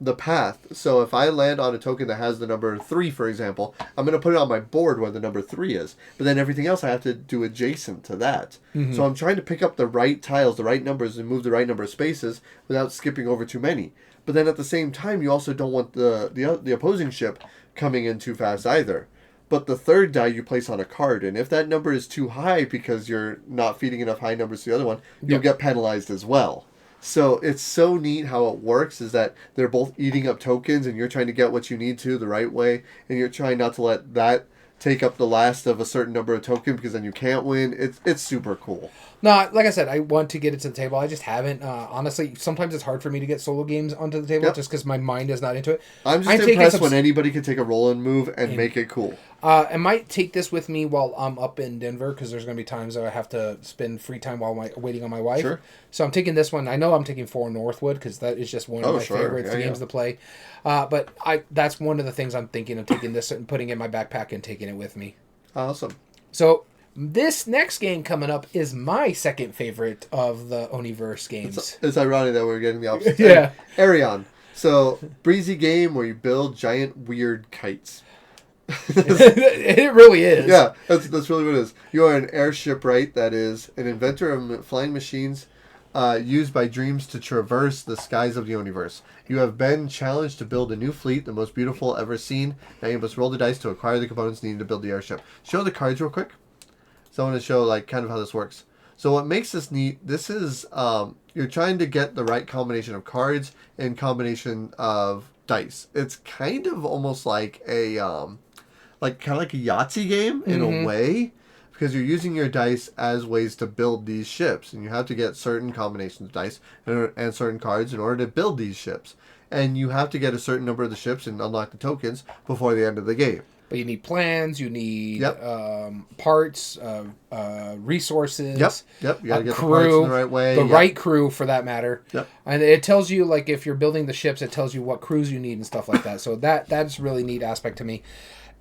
Speaker 1: the path. So if I land on a token that has the number 3, for example, I'm going to put it on my board where the number 3 is. But then everything else I have to do adjacent to that. Mm-hmm. So I'm trying to pick up the right tiles, the right numbers, and move the right number of spaces without skipping over too many. But then at the same time, you also don't want the opposing ship coming in too fast either. But the third die you place on a card, and if that number is too high because you're not feeding enough high numbers to the other one, you'll get penalized as well. So it's so neat how it works is that they're both eating up tokens and you're trying to get what you need to the right way, and you're trying not to let that take up the last of a certain number of tokens because then you can't win. It's super cool.
Speaker 2: No, like I said, I want to get it to the table. I just haven't. Honestly, sometimes it's hard for me to get solo games onto the table just because my mind is not into it.
Speaker 1: I'm just impressed when anybody can take a roll and move and make it cool.
Speaker 2: I might take this with me while I'm up in Denver because there's going to be times that I have to spend free time while waiting on my wife. Sure. So I'm taking this one. I know I'm taking 4 Northwood because that is just one of my favorite games to play. But that's one of the things I'm thinking of taking this and putting it in my backpack and taking it with me.
Speaker 1: Awesome.
Speaker 2: So this next game coming up is my second favorite of the Oniverse games.
Speaker 1: It's ironic that we're getting the opposite.
Speaker 2: Yeah.
Speaker 1: Arion. So, breezy game where you build giant weird kites.
Speaker 2: It really is.
Speaker 1: Yeah, that's really what it is. You are an airship, right? That is an inventor of flying machines used by dreams to traverse the skies of the Oniverse. You have been challenged to build a new fleet, the most beautiful ever seen. Now you must roll the dice to acquire the components needed to build the airship. Show the cards real quick. So I want to show kind of how this works. So what makes this neat, this is, you're trying to get the right combination of cards and combination of dice. It's kind of almost like a, kind of like a Yahtzee game in a way, because you're using your dice as ways to build these ships. And you have to get certain combinations of dice and certain cards in order to build these ships. And you have to get a certain number of the ships and unlock the tokens before the end of the game.
Speaker 2: But you need plans, you need
Speaker 1: Yep.
Speaker 2: Parts, resources.
Speaker 1: Yep. You gotta get
Speaker 2: crew,
Speaker 1: the parts in the right way.
Speaker 2: The right crew, for that matter.
Speaker 1: Yep.
Speaker 2: And it tells you, like, if you're building the ships, it tells you what crews you need and stuff like that. So that's really neat aspect to me.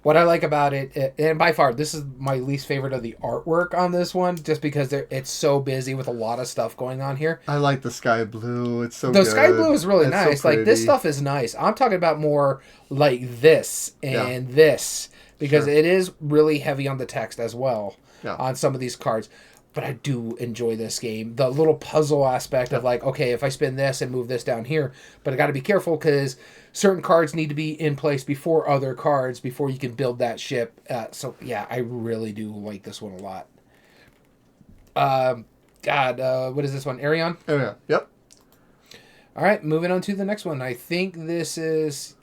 Speaker 2: What I like about it, and by far, this is my least favorite of the artwork on this one, just because it's so busy with a lot of stuff going on here.
Speaker 1: I like the sky blue. It's so
Speaker 2: good.
Speaker 1: The
Speaker 2: sky blue is really nice.
Speaker 1: So
Speaker 2: like, this stuff is nice. I'm talking about more like this and this, because it is really heavy on the text as well on some of these cards. But I do enjoy this game. The little puzzle aspect of, like, okay, if I spin this and move this down here, but I got to be careful because certain cards need to be in place before other cards before you can build that ship. So, yeah, I really do like this one a lot. What is this one? Arion?
Speaker 1: Arion, yep.
Speaker 2: All right, moving on to the next one. I think this is...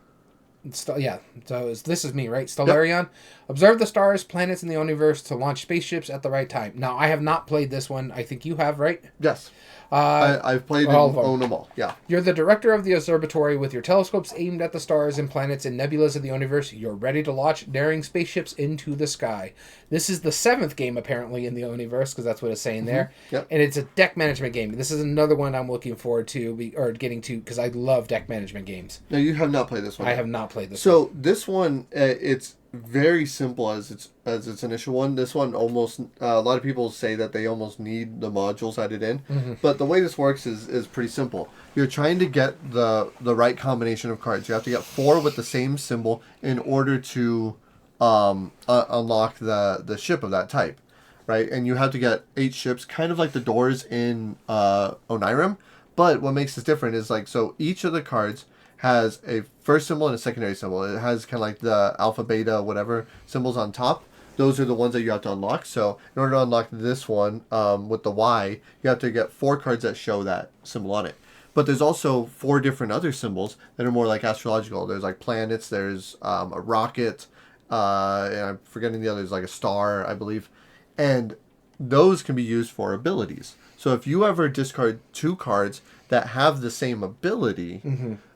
Speaker 2: so this is me, right? Stellarion. Yep. Observe the stars, planets in the universe to launch spaceships at the right time. Now, I have not played this one. I think you have, right?
Speaker 1: Yes. I've played own them all. Yeah.
Speaker 2: You're the director of the observatory with your telescopes aimed at the stars and planets and nebulas of the universe. You're ready to launch daring spaceships into the sky. This is the 7th game, apparently, in the universe, because that's what it's saying there.
Speaker 1: Yep.
Speaker 2: And it's a deck management game. This is another one I'm looking forward to, getting to, because I love deck management games.
Speaker 1: No, you have not played this one.
Speaker 2: I have not played this
Speaker 1: one.
Speaker 2: So
Speaker 1: this one, it's very simple as its initial one. This one almost a lot of people say that they almost need the modules added in, but the way this works is pretty simple. You're trying to get the right combination of cards. You have to get 4 with the same symbol in order to unlock the ship of that type, right? And you have to get 8 ships, kind of like the doors in Onirim. But what makes this different is, like, so each of the cards has a first symbol and a secondary symbol. It has kind of like the alpha, beta, whatever symbols on top. Those are the ones that you have to unlock. So in order to unlock this one with the Y, you have to get 4 cards that show that symbol on it. But there's also 4 different other symbols that are more like astrological. There's like planets, there's a rocket, and I'm forgetting the others, like a star, I believe. And those can be used for abilities. So if you ever discard 2 cards that have the same ability,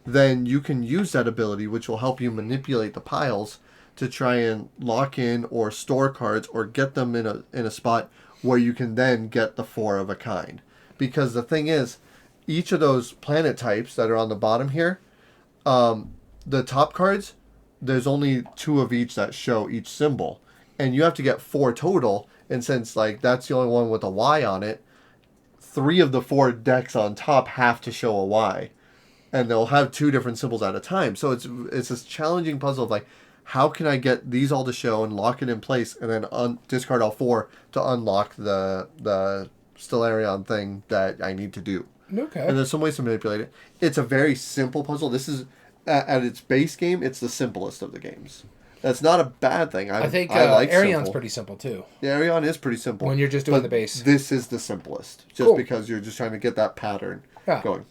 Speaker 1: then you can use that ability, which will help you manipulate the piles to try and lock in or store cards or get them in a spot where you can then get the 4 of a kind. Because the thing is, each of those planet types that are on the bottom here, the top cards, there's only 2 of each that show each symbol. And you have to get 4 total, and since, like, that's the only one with a Y on it, 3 of the 4 decks on top have to show a Y. And they'll have 2 different symbols at a time. So it's this challenging puzzle of, like, how can I get these all to show and lock it in place and then discard all 4 to unlock the Stellarion thing that I need to do.
Speaker 2: Okay.
Speaker 1: And there's some ways to manipulate it. It's a very simple puzzle. This is, at its base game, it's the simplest of the games. That's not a bad thing. I think like
Speaker 2: Arion's pretty simple, too.
Speaker 1: Yeah, Arion is pretty simple.
Speaker 2: When you're just doing the base.
Speaker 1: This is the simplest. Just because you're just trying to get that pattern going.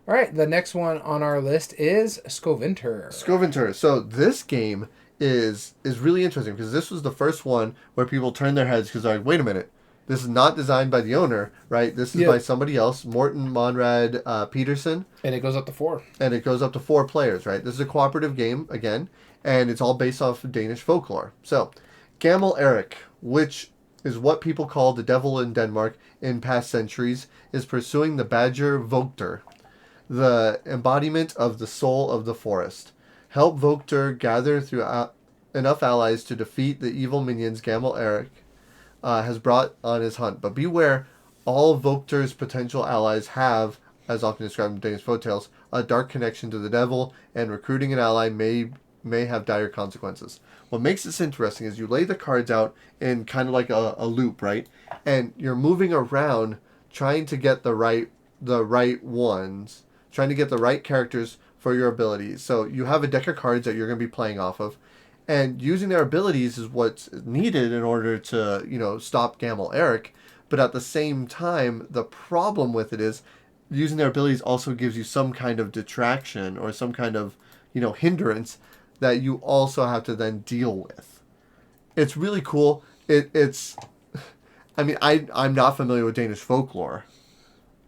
Speaker 2: All right, the next one on our list is Scovinter.
Speaker 1: Scovinter. So this game is really interesting because this was the first one where people turned their heads because they're like, wait a minute, this is not designed by the owner, right? This is by somebody else, Morten Monrad Peterson.
Speaker 2: And it goes up to 4.
Speaker 1: And it goes up to 4 players, right? This is a cooperative game, again, and it's all based off of Danish folklore. So, Gamel Erik, which is what people call the devil in Denmark in past centuries, is pursuing the badger Vogter, the embodiment of the soul of the forest. Help Vogter gather enough allies to defeat the evil minions Gamel Erik has brought on his hunt. But beware, all Vogter's potential allies have, as often described in Danish folktales, a dark connection to the devil, and recruiting an ally may have dire consequences. What makes this interesting is you lay the cards out in kind of like a loop, right? And you're moving around trying to get the right ones, trying to get the right characters for your abilities. So you have a deck of cards that you're going to be playing off of, and using their abilities is what's needed in order to, stop Gamel Erik. But at the same time, the problem with it is using their abilities also gives you some kind of detraction or some kind of, hindrance that you also have to then deal with. It's really cool. I'm not familiar with Danish folklore.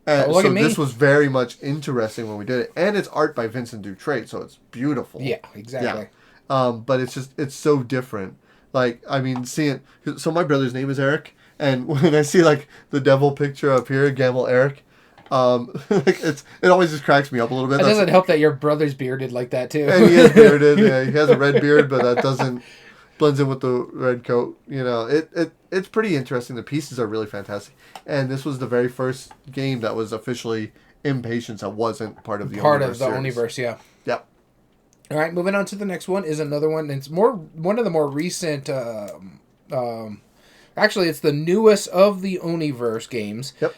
Speaker 1: So this was very much interesting when we did it. And it's art by Vincent Dutrait, so it's beautiful.
Speaker 2: Yeah, exactly.
Speaker 1: But it's so different. Like, I mean, seeing... So my brother's name is Eric, and when I see, like, the devil picture up here, Gamble Eric, like it always just cracks me up a little bit.
Speaker 2: It doesn't help that your brother's bearded like that, too.
Speaker 1: And he is bearded. Yeah, he has a red beard, but that doesn't... blends in with the red coat. You know, it's pretty interesting. The pieces are really fantastic. And this was the very first game that was officially inPatience that wasn't part of the
Speaker 2: Omniverse, yeah.
Speaker 1: Yep.
Speaker 2: All right, moving on to the next one is another one. It's one of the more recent. Actually, it's the newest of the Omniverse games.
Speaker 1: Yep.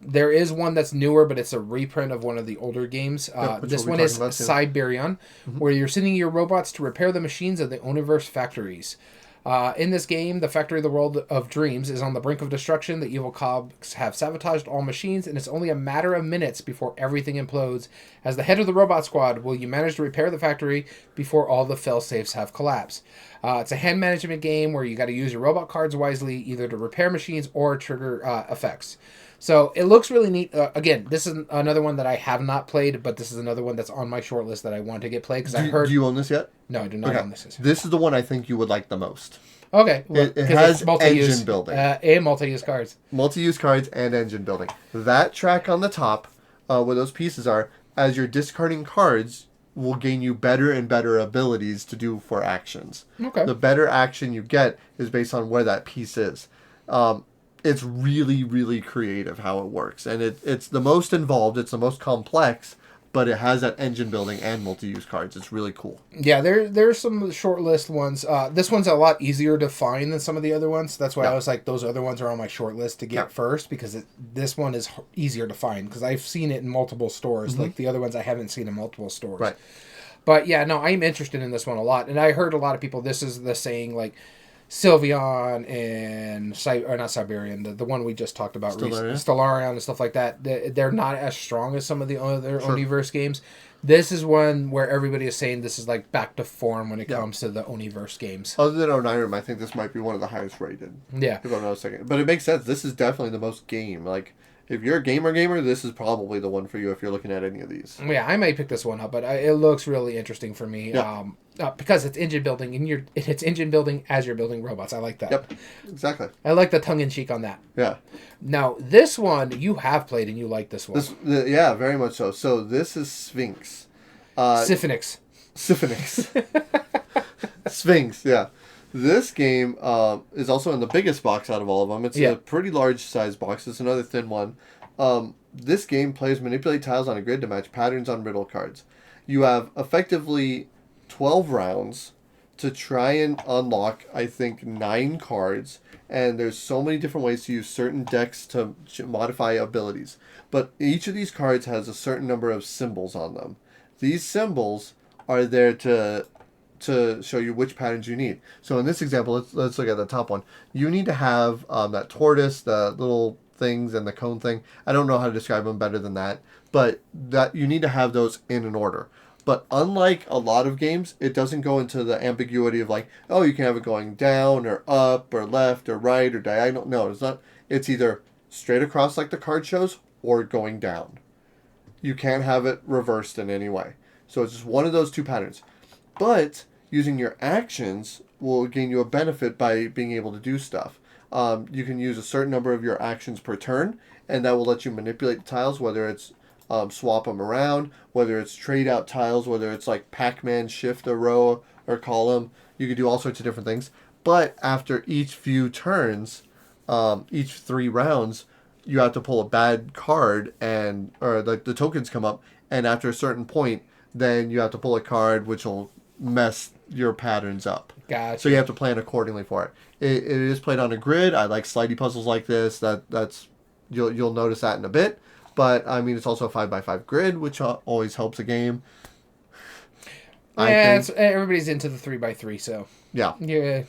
Speaker 2: There is one that's newer, but it's a reprint of one of the older games. This one is Siberian, where you're sending your robots to repair the machines of the Omniverse factories. In this game, the factory of the world of dreams is on the brink of destruction. The evil cogs have sabotaged all machines, and it's only a matter of minutes before everything implodes. As the head of the robot squad, will you manage to repair the factory before all the fail-safes have collapsed? It's a hand management game where you got to use your robot cards wisely, either to repair machines or trigger effects. So it looks really neat. Again, this is another one that I have not played, but this is another one that's on my short list that I want to get played because I heard.
Speaker 1: Do you own this yet?
Speaker 2: No, I do not own this.
Speaker 1: This is the one I think you would like the most.
Speaker 2: Okay, well,
Speaker 1: it has engine building
Speaker 2: and multi-use cards.
Speaker 1: Multi-use cards and engine building. That track on the top, where those pieces are, as you're discarding cards, will gain you better and better abilities to do for actions.
Speaker 2: Okay.
Speaker 1: The better action you get is based on where that piece is. It's really, really creative how it works. And it's the most involved, it's the most complex, but it has that engine building and multi-use cards. It's really cool.
Speaker 2: Yeah, there's some short list ones. This one's a lot easier to find than some of the other ones. That's why I was like, those other ones are on my short list to get first, because this one is easier to find, because I've seen it in multiple stores. Like the other ones I haven't seen in multiple stores.
Speaker 1: Right.
Speaker 2: But yeah, no, I'm interested in this one a lot. And I heard a lot of people, this is the saying, like, Sylveon and not Siberian, the one we just talked about, Stellarion and stuff like that. They're not as strong as some of the other Omniverse games. This is one where everybody is saying this is like back to form when it comes to the Omniverse games.
Speaker 1: Other than Onirim, I think this might be one of the highest rated.
Speaker 2: Yeah.
Speaker 1: If I'm not mistaken. But it makes sense. This is definitely the most game. Like, if you're a gamer, this is probably the one for you if you're looking at any of these.
Speaker 2: Yeah, I may pick this one up, but it looks really interesting for me.
Speaker 1: Yeah.
Speaker 2: Because it's engine building, and it's engine building as you're building robots. I like that.
Speaker 1: Yep, exactly.
Speaker 2: I like the tongue-in-cheek on that.
Speaker 1: Yeah.
Speaker 2: Now, this one you have played, and you like this one.
Speaker 1: Yeah, very much so. So this is Sphinx.
Speaker 2: Siphoenix.
Speaker 1: Sphinx, yeah. This game is also in the biggest box out of all of them. It's a pretty large size box. It's another thin one. This game plays manipulate tiles on a grid to match patterns on riddle cards. You have effectively 12 rounds to try and unlock, I think, 9 cards. And there's so many different ways to use certain decks to modify abilities. But each of these cards has a certain number of symbols on them. These symbols are there to show you which patterns you need. So in this example, let's look at the top one. You need to have that tortoise, the little things, and the cone thing. I don't know how to describe them better than that, but that you need to have those in an order. But unlike a lot of games, it doesn't go into the ambiguity of like, oh, you can have it going down or up or left or right or diagonal. No, it's not. It's either straight across like the card shows or going down. You can't have it reversed in any way. So it's just one of those two patterns. But using your actions will gain you a benefit by being able to do stuff. You can use a certain number of your actions per turn, and that will let you manipulate the tiles, whether it's swap them around, whether it's trade out tiles, whether it's like Pac-Man shift a row or column. You can do all sorts of different things. But after each few turns, each 3 rounds, you have to pull a bad card, or the tokens come up, and after a certain point, then you have to pull a card which will mess your patterns up.
Speaker 2: Gotcha.
Speaker 1: So you have to plan accordingly for it. It is played on a grid. I like slidey puzzles like this. That's you'll notice that in a bit. But I mean, it's also a 5x5 grid, which always helps a game.
Speaker 2: Yeah, everybody's into the 3x3, so
Speaker 1: yeah.
Speaker 2: Yeah.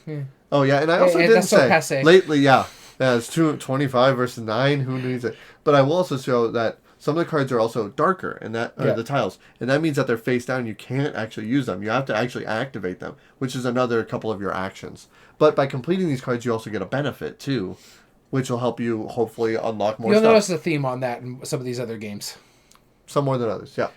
Speaker 1: Oh yeah, and I also didn't say
Speaker 2: passe.
Speaker 1: Lately, yeah, it's 25 versus 9. Who needs it? But I will also show that some of the cards are also darker, and that are the tiles, and that means that they're face down. You can't actually use them. You have to actually activate them, which is another couple of your actions. But by completing these cards, you also get a benefit too, which will help you hopefully unlock more stuff.
Speaker 2: You'll notice the theme on that in some of these other games.
Speaker 1: Some more than others, yeah.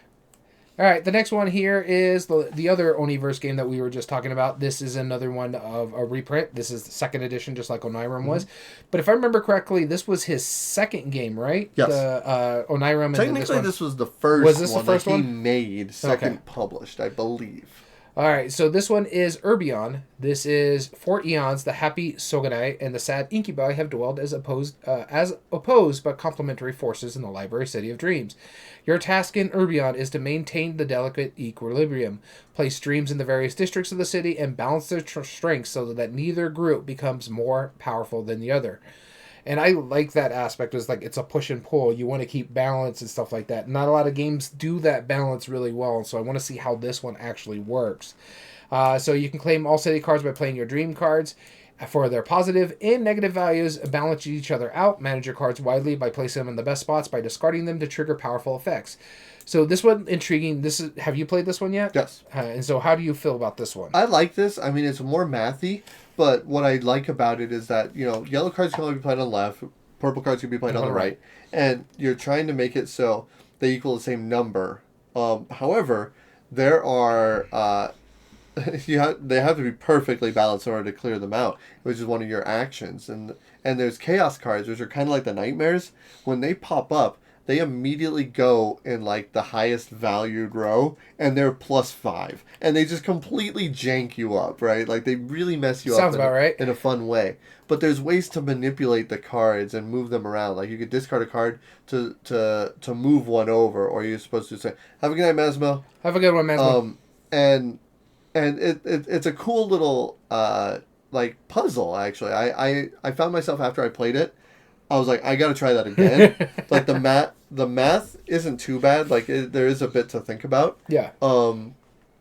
Speaker 2: All right, the next one here is the other Oniverse game that we were just talking about. This is another one of a reprint. This is the second edition, just like Onirim was. But if I remember correctly, this was his second game, right?
Speaker 1: Yes.
Speaker 2: The Onirim.
Speaker 1: Technically, this was the first
Speaker 2: was this
Speaker 1: one
Speaker 2: the first
Speaker 1: that he
Speaker 2: one?
Speaker 1: made, second published, I believe.
Speaker 2: All right, so this one is Urbion. This is 4 eons. The happy Soganai and the sad Incubi have dwelled as opposed but complementary forces in the library city of dreams. Your task in Urbion is to maintain the delicate equilibrium, place streams in the various districts of the city, and balance their strengths so that neither group becomes more powerful than the other. And I like that aspect. It's like it's a push and pull. You want to keep balance and stuff like that. Not a lot of games do that balance really well, so I want to see how this one actually works. So you can claim all city cards by playing your dream cards for their positive and negative values. Balance each other out. Manage your cards widely by placing them in the best spots by discarding them to trigger powerful effects. So this one, intriguing. Have you played this one yet?
Speaker 1: Yes.
Speaker 2: And so how do you feel about this one?
Speaker 1: I like this. I mean, it's more mathy, but what I like about it is that, yellow cards can only be played on the left, purple cards can be played on the right, and you're trying to make it so they equal the same number. However, there are... they have to be perfectly balanced in order to clear them out, which is one of your actions. And there's chaos cards, which are kind of like the nightmares. When they pop up, they immediately go in like the highest valued row, and they're +5, and they just completely jank you up, right? Like they really mess you up.
Speaker 2: Sounds about right.
Speaker 1: In a fun way. But there's ways to manipulate the cards and move them around. Like you could discard a card to move one over, or you're supposed to say, "Have a good night, Masmo."
Speaker 2: Have a good one, Masmo.
Speaker 1: And it's a cool little like puzzle. Actually, I found myself after I played it, I was like, I gotta try that again. Like the math isn't too bad. Like there is a bit to think about.
Speaker 2: Yeah.
Speaker 1: But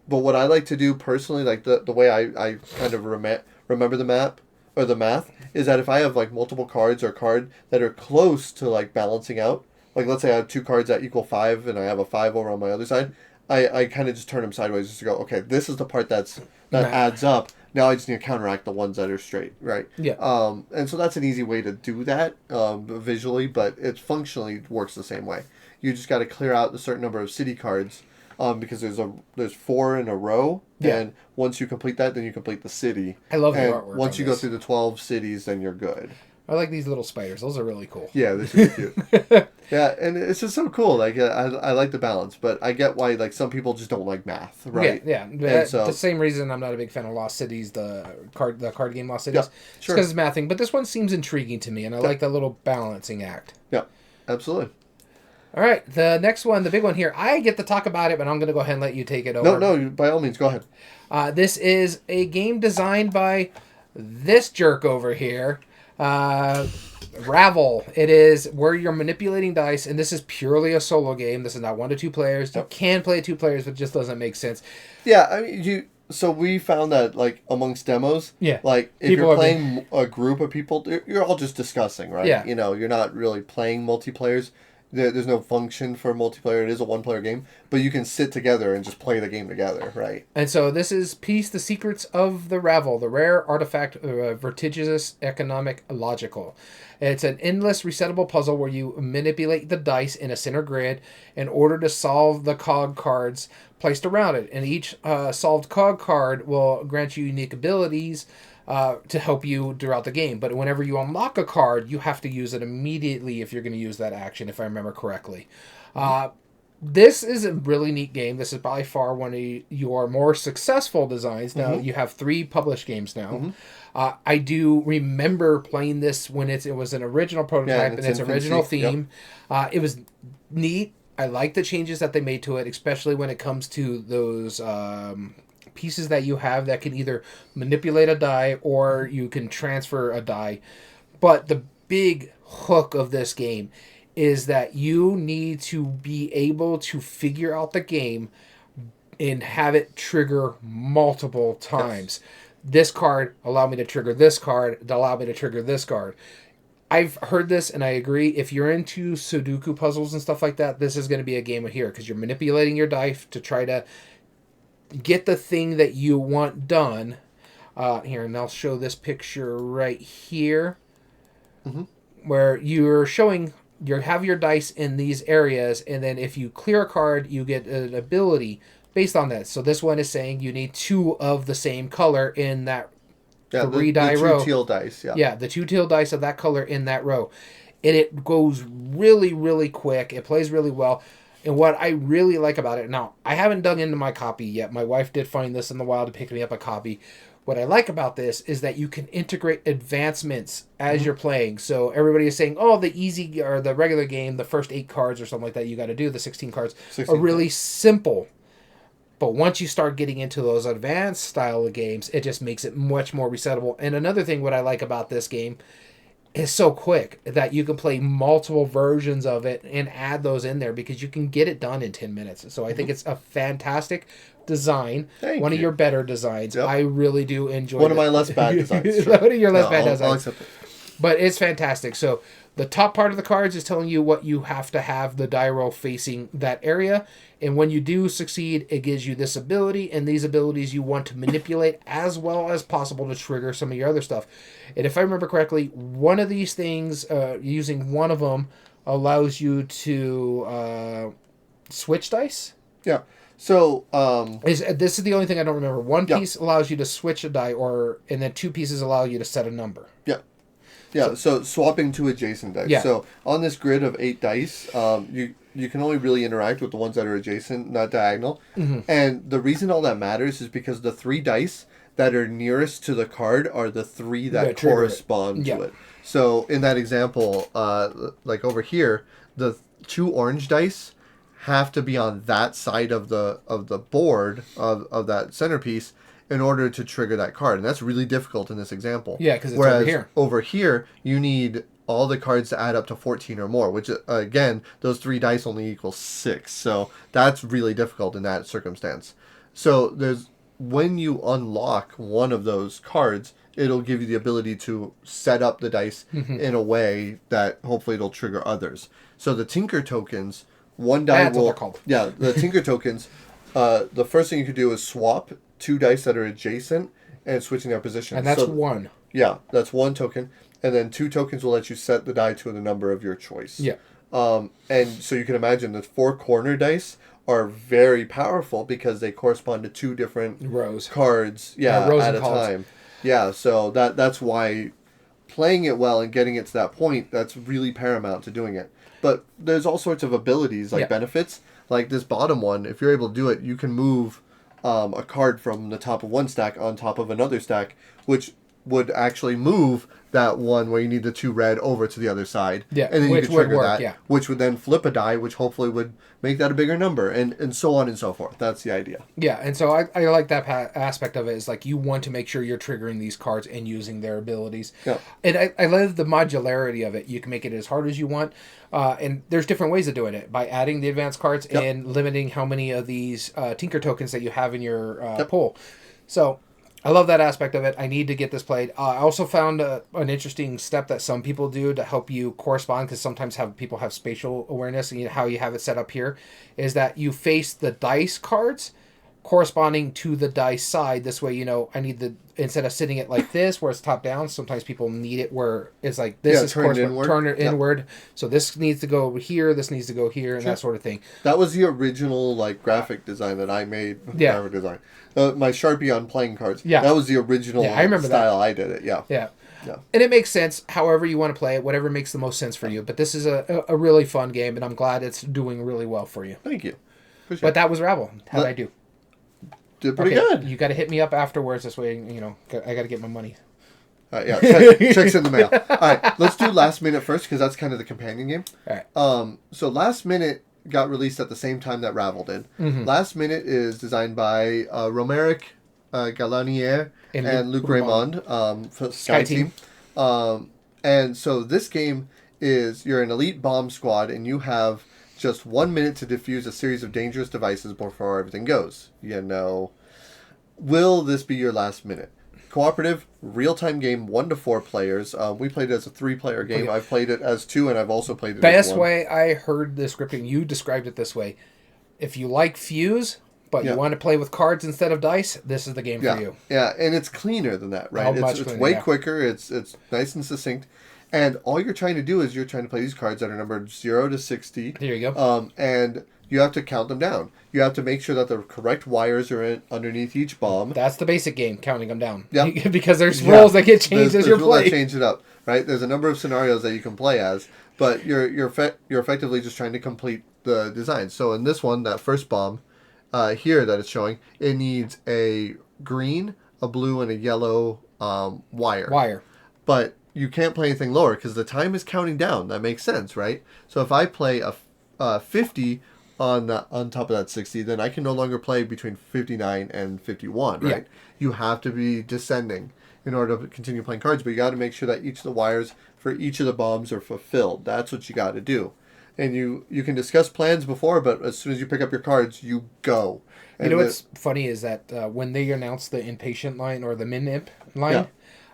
Speaker 1: what I like to do personally, like the way I kind of remember the map or the math, is that if I have like multiple cards or a card that are close to like balancing out, like let's say I have 2 cards that equal 5 and I have a 5 over on my other side, I kind of just turn them sideways just to go, okay, this is the part that adds up. Now I just need to counteract the ones that are straight, right?
Speaker 2: Yeah.
Speaker 1: And so that's an easy way to do that visually, but it functionally works the same way. You just got to clear out a certain number of city cards because there's 4 in a row, and once you complete that, then you complete the city.
Speaker 2: I love the
Speaker 1: and
Speaker 2: artwork.
Speaker 1: Once you go through the 12 cities, then you're good.
Speaker 2: I like these little spiders. Those are really cool.
Speaker 1: Yeah, they're super cute. Yeah, and it's just so cool. Like I like the balance, but I get why like some people just don't like math, right?
Speaker 2: Yeah. The same reason I'm not a big fan of Lost Cities, the card game Lost Cities.
Speaker 1: Yeah,
Speaker 2: Just because it's mathing, but this one seems intriguing to me, and I like that little balancing act.
Speaker 1: Yeah, absolutely.
Speaker 2: All right, the next one, the big one here. I get to talk about it, but I'm going to go ahead and let you take it over.
Speaker 1: No, by all means, go ahead.
Speaker 2: This is a game designed by this jerk over here. Ravel. It is where you're manipulating dice, and this is purely a solo game. This is not 1 to 2 players. You can play 2 players, but it just doesn't make sense.
Speaker 1: Yeah, I mean, so we found that like amongst demos, like if you're playing a group of people, you're all just discussing, right?
Speaker 2: Yeah.
Speaker 1: You're not really playing multiplayers. There's no function for multiplayer. It is a 1-player game, but you can sit together and just play the game together, right?
Speaker 2: And so this is Peace, the Secrets of the Ravel, the rare artifact, vertiginous, economic, logical. It's an endless resettable puzzle where you manipulate the dice in a center grid in order to solve the cog cards placed around it. And each solved cog card will grant you unique abilities to help you throughout the game. But whenever you unlock a card, you have to use it immediately if you're going to use that action, if I remember correctly. This is a really neat game. This is by far one of your more successful designs. Now, you have 3 published games now. I do remember playing this when it was an original prototype and its original theme. It was neat. I like the changes that they made to it, especially when it comes to those pieces that you have that can either manipulate a die or you can transfer a die. But the big hook of this game is that you need to be able to figure out the game and have it trigger multiple times. Yes. This card allowed me to trigger this card, it allowed me to trigger this card. I've heard this and I agree. If you're into Sudoku puzzles and stuff like that, this is going to be a game here because you're manipulating your dice to try to get the thing that you want done. Here, and I'll show this picture right here where you're showing you have your dice in these areas, and then if you clear a card, you get an ability based on that. So this one is saying you need 2 of the same color in that 3 die row.
Speaker 1: The 2 teal dice, yeah.
Speaker 2: Yeah, the 2 teal dice of that color in that row. And it goes really, really quick. It plays really well. And what I really like about it, now, I haven't dug into my copy yet. My wife did find this in the wild to pick me up a copy. What I like about this is that you can integrate advancements as you're playing. So everybody is saying, oh, the easy or the regular game, the first 8 cards or something like that you got to do, the 16 cards, are really simple. But once you start getting into those advanced style of games, it just makes it much more resettable. And another thing what I like about this game is so quick that you can play multiple versions of it and add those in there because you can get it done in 10 minutes. So I think it's a fantastic design. One of your better designs. Yep. I really do enjoy
Speaker 1: one of my less bad designs.
Speaker 2: Sure. One of your less bad designs. I'll accept it. But it's fantastic. So the top part of the cards is telling you what you have to have the die roll facing that area. And when you do succeed, it gives you this ability, and these abilities you want to manipulate as well as possible to trigger some of your other stuff. And if I remember correctly, one of these things, using one of them, allows you to switch dice.
Speaker 1: Yeah. So
Speaker 2: this is the only thing I don't remember. One piece allows you to switch a die, and then 2 pieces allow you to set a number.
Speaker 1: Yeah. Yeah, so swapping to adjacent dice. Yeah. So on this grid of 8 dice, you can only really interact with the ones that are adjacent, not diagonal. Mm-hmm. And the reason all that matters is because the 3 dice that are nearest to the card are the 3 that correspond to it. So in that example, like over here, the 2 orange dice have to be on that side of the board of that centerpiece in order to trigger that card. And that's really difficult in this example.
Speaker 2: Yeah, because it's over here.
Speaker 1: Over here, you need all the cards to add up to 14 or more, which, again, those 3 dice only equal 6. So that's really difficult in that circumstance. So when you unlock one of those cards, it'll give you the ability to set up the dice in a way that hopefully it'll trigger others. So the Tinker tokens, one die
Speaker 2: That's what they're called.
Speaker 1: Yeah, the Tinker tokens, the first thing you could do is swap 2 dice that are adjacent and switching their position.
Speaker 2: And that's 1.
Speaker 1: Yeah, that's 1 token. And then 2 tokens will let you set the die to the number of your choice.
Speaker 2: Yeah.
Speaker 1: And so you can imagine the 4 corner dice are very powerful because they correspond to 2 different
Speaker 2: rows
Speaker 1: cards
Speaker 2: rows
Speaker 1: at a time. Yeah, so that's why playing it well and getting it to that point, that's really paramount to doing it. But there's all sorts of abilities, like benefits. Like this bottom one, if you're able to do it, you can move a card from the top of one stack on top of another stack, which would actually move that one where you need the 2 red over to the other side.
Speaker 2: Yeah,
Speaker 1: and then you could trigger that, which would then flip a die, which hopefully would make that a bigger number, and so on and so forth. That's the idea.
Speaker 2: Yeah, and so I like that aspect of it. Is like you want to make sure you're triggering these cards and using their abilities. Yeah. And I love the modularity of it. You can make it as hard as you want, and there's different ways of doing it by adding the advanced cards and limiting how many of these Tinker tokens that you have in your pool. So I love that aspect of it. I need to get this played. I also found an interesting step that some people do to help you correspond, because sometimes people have spatial awareness, and how you have it set up here is that you face the dice cards corresponding to the dice side. This way, I need instead of sitting it like this where it's top down, sometimes people need it where it's like this is
Speaker 1: turned inward.
Speaker 2: Turn it inward. So this needs to go over here, this needs to go here, and that sort of thing.
Speaker 1: That was the original graphic design that I made. Graphic design. My Sharpie on playing cards. Yeah. That was the original
Speaker 2: I remember
Speaker 1: style
Speaker 2: that.
Speaker 1: I did it. Yeah.
Speaker 2: Yeah. Yeah. And it makes sense however you want to play it, whatever makes the most sense for you. But this is a really fun game, and I'm glad it's doing really well for you.
Speaker 1: Thank you.
Speaker 2: But that was Rabble. How'd I do?
Speaker 1: Did pretty good.
Speaker 2: You got to hit me up afterwards. This way, I got to get my money.
Speaker 1: Checks in the mail. All right, let's do Last Minute first, because that's kind of the companion game.
Speaker 2: All right.
Speaker 1: So Last Minute got released at the same time that Ravel did. Mm-hmm. Last Minute is designed by Romeric Galanier and Luc Raymond for Sky Team. And so this game is, you're an elite bomb squad, and you have just 1 minute to defuse a series of dangerous devices before everything goes. Will this be your last minute? Cooperative, real-time game, 1 to 4 players. We played it as a 3-player game. Okay. I've played it as 2, and I've also played it as 1.
Speaker 2: Best way I heard the scripting, you described it this way. If you like Fuse, but you want to play with cards instead of dice, this is the game for you.
Speaker 1: Yeah, and it's cleaner than that, right? It's way quicker. It's nice and succinct. And all you're trying to do is you're trying to play these cards that are numbered 0 to 60.
Speaker 2: There you go.
Speaker 1: And you have to count them down. You have to make sure that the correct wires are underneath each bomb.
Speaker 2: That's the basic game, counting them down.
Speaker 1: Yep.
Speaker 2: Because there's rules that get changed as you're playing.
Speaker 1: That change it up, right? There's a number of scenarios that you can play as, but you're effectively just trying to complete the design. So in this one, that first bomb here that it's showing, it needs a green, a blue, and a yellow wire. But you can't play anything lower because the time is counting down. That makes sense, right? So if I play a 50 on top of that 60, then I can no longer play between 59 and 51, right? Yeah. You have to be descending in order to continue playing cards, but you got to make sure that each of the wires for each of the bombs are fulfilled. That's what you got to do. And you can discuss plans before, but as soon as you pick up your cards, you go. And
Speaker 2: you know what's funny is that when they announced the inPatient line or the min-imp line,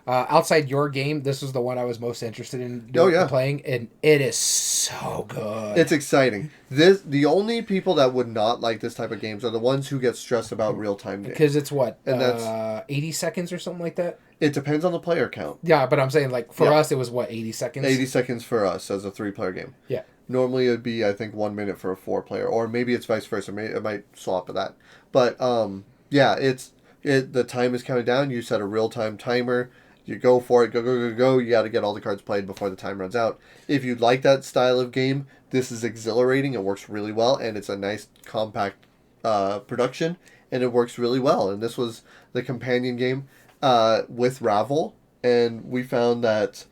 Speaker 2: outside your game, this was the one I was most interested in playing, and it is so good.
Speaker 1: It's exciting. The only people that would not like this type of games are the ones who get stressed about real-time games.
Speaker 2: Because it's what, and that's 80 seconds or something like that?
Speaker 1: It depends on the player count.
Speaker 2: Yeah, but I'm saying, like, for us, it was, what, 80 seconds?
Speaker 1: 80 seconds for us as a 3-player game.
Speaker 2: Yeah.
Speaker 1: Normally, it would be, I think, 1 minute for a 4-player, or maybe it's vice versa. It might swap to that. But, the time is counting down. You set a real-time timer. You go for it. Go. You got to get all the cards played before the time runs out. If you like that style of game, this is exhilarating. It works really well, and it's a nice, compact production, and it works really well. And this was the companion game with Ravel, and we found that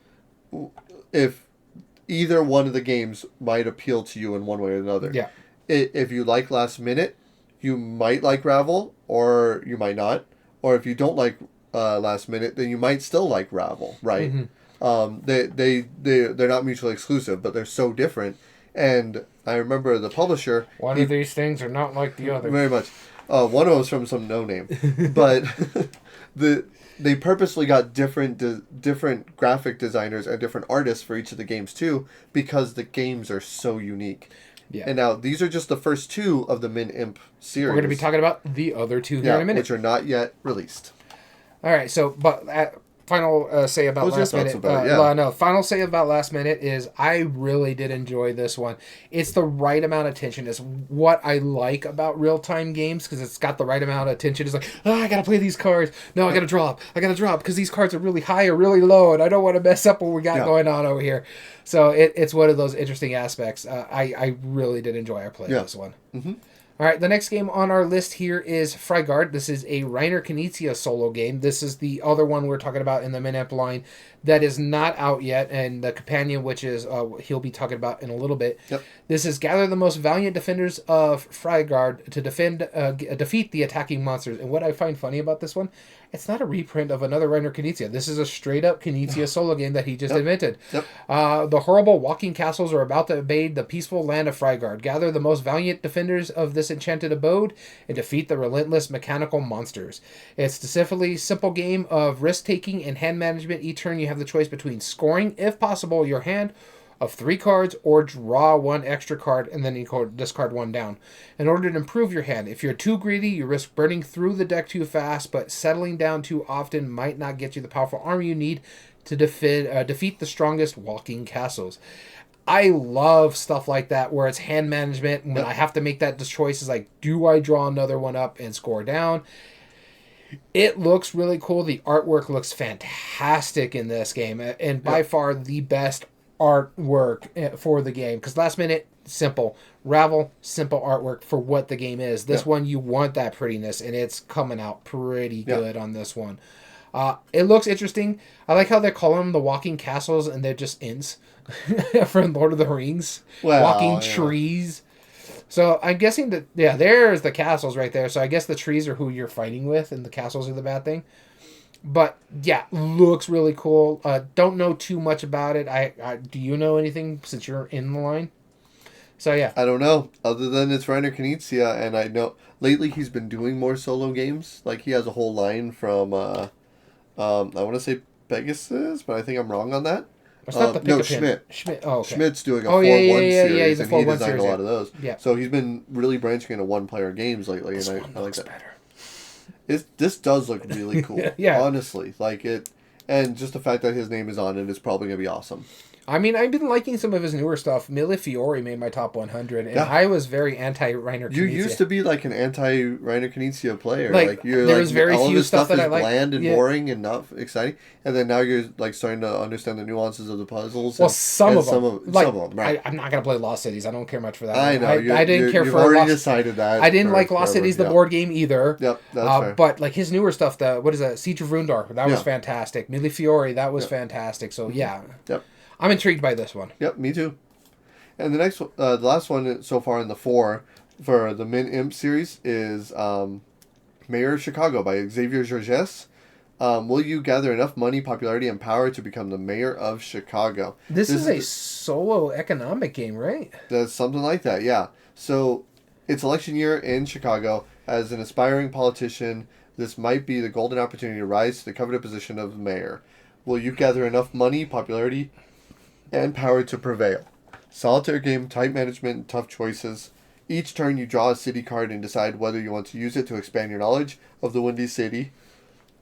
Speaker 1: if either one of the games might appeal to you in one way or another.
Speaker 2: Yeah.
Speaker 1: If you like Last Minute, you might like Ravel, or you might not. Or if you don't like Last Minute, then you might still like Ravel, right? Mm-hmm. They're not mutually exclusive, but they're so different. And I remember the publisher...
Speaker 2: One of these things are not like the other.
Speaker 1: Very much. One of them was from some no-name. But they purposely got different graphic designers and different artists for each of the games too, because the games are so unique. Yeah. And now these are just the first 2 of the min-imp series.
Speaker 2: We're going to be talking about the other 2 here in a minute,
Speaker 1: which are not yet released.
Speaker 2: All right, so final say about Last Minute. Final say about Last Minute is I really did enjoy this one. It's the right amount of tension. It's what I like about real-time games because it's got the right amount of tension. It's like, I got to play these cards. No, I got to drop because these cards are really high or really low, and I don't want to mess up what we got going on over here. So it's one of those interesting aspects. I really did enjoy our play this one. Mm-hmm. All right, the next game on our list here is Frigard. This is a Reiner Knizia solo game. This is the other one we're talking about in the min-imp line that is not out yet, and the companion, which is he'll be talking about in a little bit. Yep. This is gather the most valiant defenders of Frigard to defeat the attacking monsters. And what I find funny about this one, it's not a reprint of another Reiner Knizia. This is a straight-up Knizia solo game that he just invented. Yep. The horrible walking castles are about to invade the peaceful land of Frigard. Gather the most valiant defenders of this enchanted abode and defeat the relentless mechanical monsters. It's a specifically simple game of risk-taking and hand management. Each turn you have the choice between scoring, if possible, your hand of 3 cards or draw 1 extra card and then you discard 1 down. In order to improve your hand, if you're too greedy, you risk burning through the deck too fast, but settling down too often might not get you the powerful army you need to defeat the strongest walking castles. I love stuff like that where it's hand management when I have to make that choice is like, do I draw another one up and score down? It looks really cool. The artwork looks fantastic in this game, and by far the best artwork for the game. Because Last Minute, simple. Ravel, simple artwork for what the game is. This one, you want that prettiness, and it's coming out pretty good on this one. It looks interesting. I like how they're calling them the walking castles, and they're just inns from Lord of the Rings. Walking trees. So I'm guessing that, there's the castles right there. So I guess the trees are who you're fighting with, and the castles are the bad thing. But looks really cool. Don't know too much about it. Do you know anything since you're in the line? So
Speaker 1: I don't know. Other than it's Reiner Knizia, and I know lately he's been doing more solo games. Like he has a whole line from I want to say Pegasus, but I think I'm wrong on that. Schmidt.
Speaker 2: Oh, okay.
Speaker 1: Schmidt's doing a 4-1 series,
Speaker 2: and
Speaker 1: he designed a lot of those.
Speaker 2: Yeah.
Speaker 1: So he's been really branching into one-player games lately, and I like that.
Speaker 2: Better.
Speaker 1: This does look really cool. Honestly, like it And just the fact that his name is on it is probably going to be awesome.
Speaker 2: I mean, I've been liking some of his newer stuff. Mille Fiori made my top 100, and I was very anti-Reiner Knizia.
Speaker 1: You used to be like an anti-Reiner Knizia player.
Speaker 2: Like
Speaker 1: you're
Speaker 2: there was very few stuff that I liked.
Speaker 1: Bland and boring and not exciting, and then now you're like starting to understand the nuances of the puzzles.
Speaker 2: Well, some of them,
Speaker 1: right?
Speaker 2: I'm not gonna play Lost Cities. I don't care much for that.
Speaker 1: I know.
Speaker 2: I didn't care
Speaker 1: you've
Speaker 2: for.
Speaker 1: Already decided that.
Speaker 2: I didn't like Lost Cities, the board game either.
Speaker 1: Yep, that's fair.
Speaker 2: But like his newer stuff, what is that? Siege of Rundar, that was fantastic. Mille Fiori, that was fantastic. So yeah.
Speaker 1: Yep.
Speaker 2: I'm intrigued by this one.
Speaker 1: Yep, me too. And the last one so far in the 4 for the Min Imp series is Mayor of Chicago by Xavier Georges. Will you gather enough money, popularity, and power to become the mayor of Chicago?
Speaker 2: This is a solo economic game, right?
Speaker 1: That's something like that, yeah. So it's election year in Chicago. As an aspiring politician, this might be the golden opportunity to rise to the coveted position of mayor. Will you gather enough money, popularity, and power to prevail? Solitaire game, tight management, tough choices. Each turn you draw a city card and decide whether you want to use it to expand your knowledge of the Windy City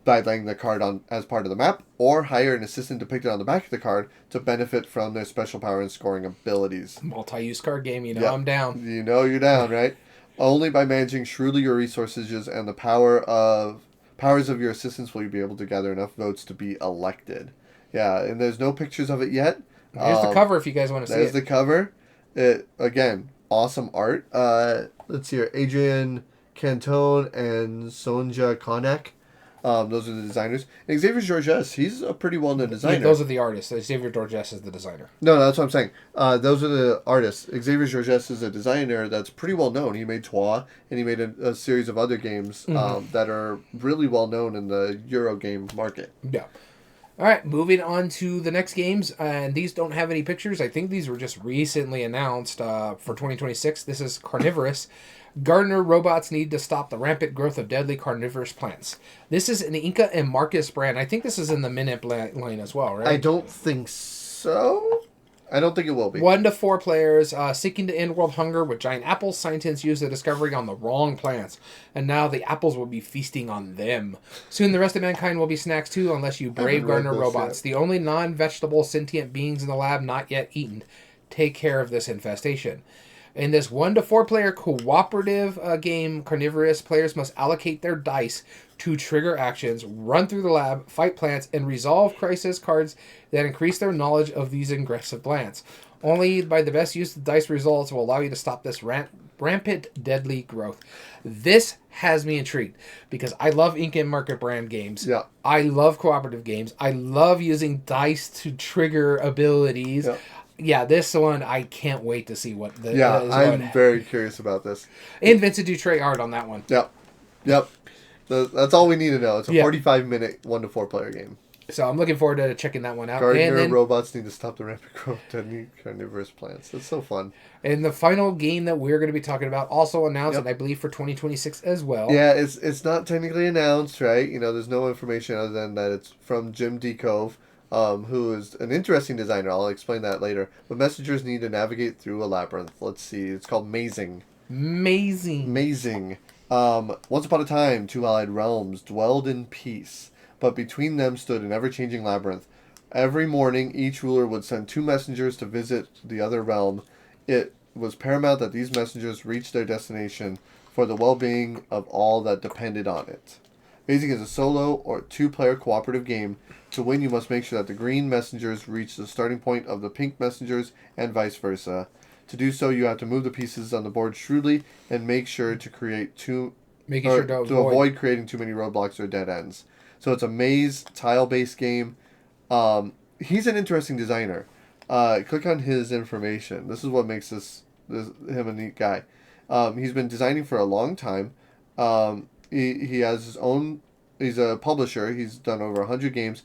Speaker 1: by laying the card on as part of the map, or hire an assistant depicted on the back of the card to benefit from their special power and scoring abilities.
Speaker 2: Multi-use card game, I'm down.
Speaker 1: You know you're down, right? Only by managing shrewdly your resources and the powers of your assistants will you be able to gather enough votes to be elected. Yeah, and there's no pictures of it yet.
Speaker 2: Here's the cover if you guys want to see it.
Speaker 1: There's the cover. Again, awesome art. Let's see here. Adrian Cantone and Sonja Konak. Those are the designers. And Xavier Georges, he's a pretty well-known designer.
Speaker 2: Yeah, those are the artists. Xavier Georges is the designer.
Speaker 1: No, that's what I'm saying. Those are the artists. Xavier Georges is a designer that's pretty well-known. He made Trois, and he made a series of other games that are really well-known in the Euro game market.
Speaker 2: Yeah. All right, moving on to the next games, and these don't have any pictures. I think these were just recently announced for 2026. This is Carnivorous. Gardener robots need to stop the rampant growth of deadly carnivorous plants. This is an Inca and Marcus brand. I think this is in the Minip line as well, right?
Speaker 1: I don't think so. I don't think it will be.
Speaker 2: 1 to 4 players seeking to end world hunger with giant apples. Scientists use the discovery on the wrong plants, and now the apples will be feasting on them. Soon the rest of mankind will be snacks too, unless you brave gardener robots, the only non-vegetable sentient beings in the lab not yet eaten. Take care of this infestation. In this 1 to 4 player cooperative game, Carnivorous, players must allocate their dice to trigger actions, run through the lab, fight plants, and resolve crisis cards that increase their knowledge of these aggressive plants. Only by the best use of dice results will allow you to stop this rampant, deadly growth. This has me intrigued because I love Ink and Market brand games.
Speaker 1: Yeah.
Speaker 2: I love cooperative games. I love using dice to trigger abilities. Yeah. Yeah, this one, I can't wait to see what the...
Speaker 1: Yeah, I'm very curious about this.
Speaker 2: And Vincent Dutray art on that one.
Speaker 1: Yep. That's all we need to know. It's a 45-minute 1 to 4 player game.
Speaker 2: So I'm looking forward to checking that one out.
Speaker 1: Gardener robots need to stop the rampant growth of deadly carnivorous plants. That's so fun.
Speaker 2: And the final game that we're going to be talking about, also announced, and I believe for 2026 as well.
Speaker 1: Yeah, it's not technically announced, right? There's no information other than that it's from Jim D. Cove. Who is an interesting designer. I'll explain that later. But messengers need to navigate through a labyrinth. Let's see. It's called Mazing. Mazing. Once upon a time, 2 allied realms dwelled in peace, but between them stood an ever-changing labyrinth. Every morning, each ruler would send 2 messengers to visit the other realm. It was paramount that these messengers reach their destination for the well-being of all that depended on it. Mazing is a solo or 2-player cooperative game. To win, you must make sure that the green messengers reach the starting point of the pink messengers and vice versa. To do so, you have to move the pieces on the board shrewdly and make sure to avoid creating too many roadblocks or dead ends. So it's a maze tile-based game. He's an interesting designer. Click on his information. This is what makes him a neat guy. He's been designing for a long time. He has his own. He's a publisher. He's done over 100 games.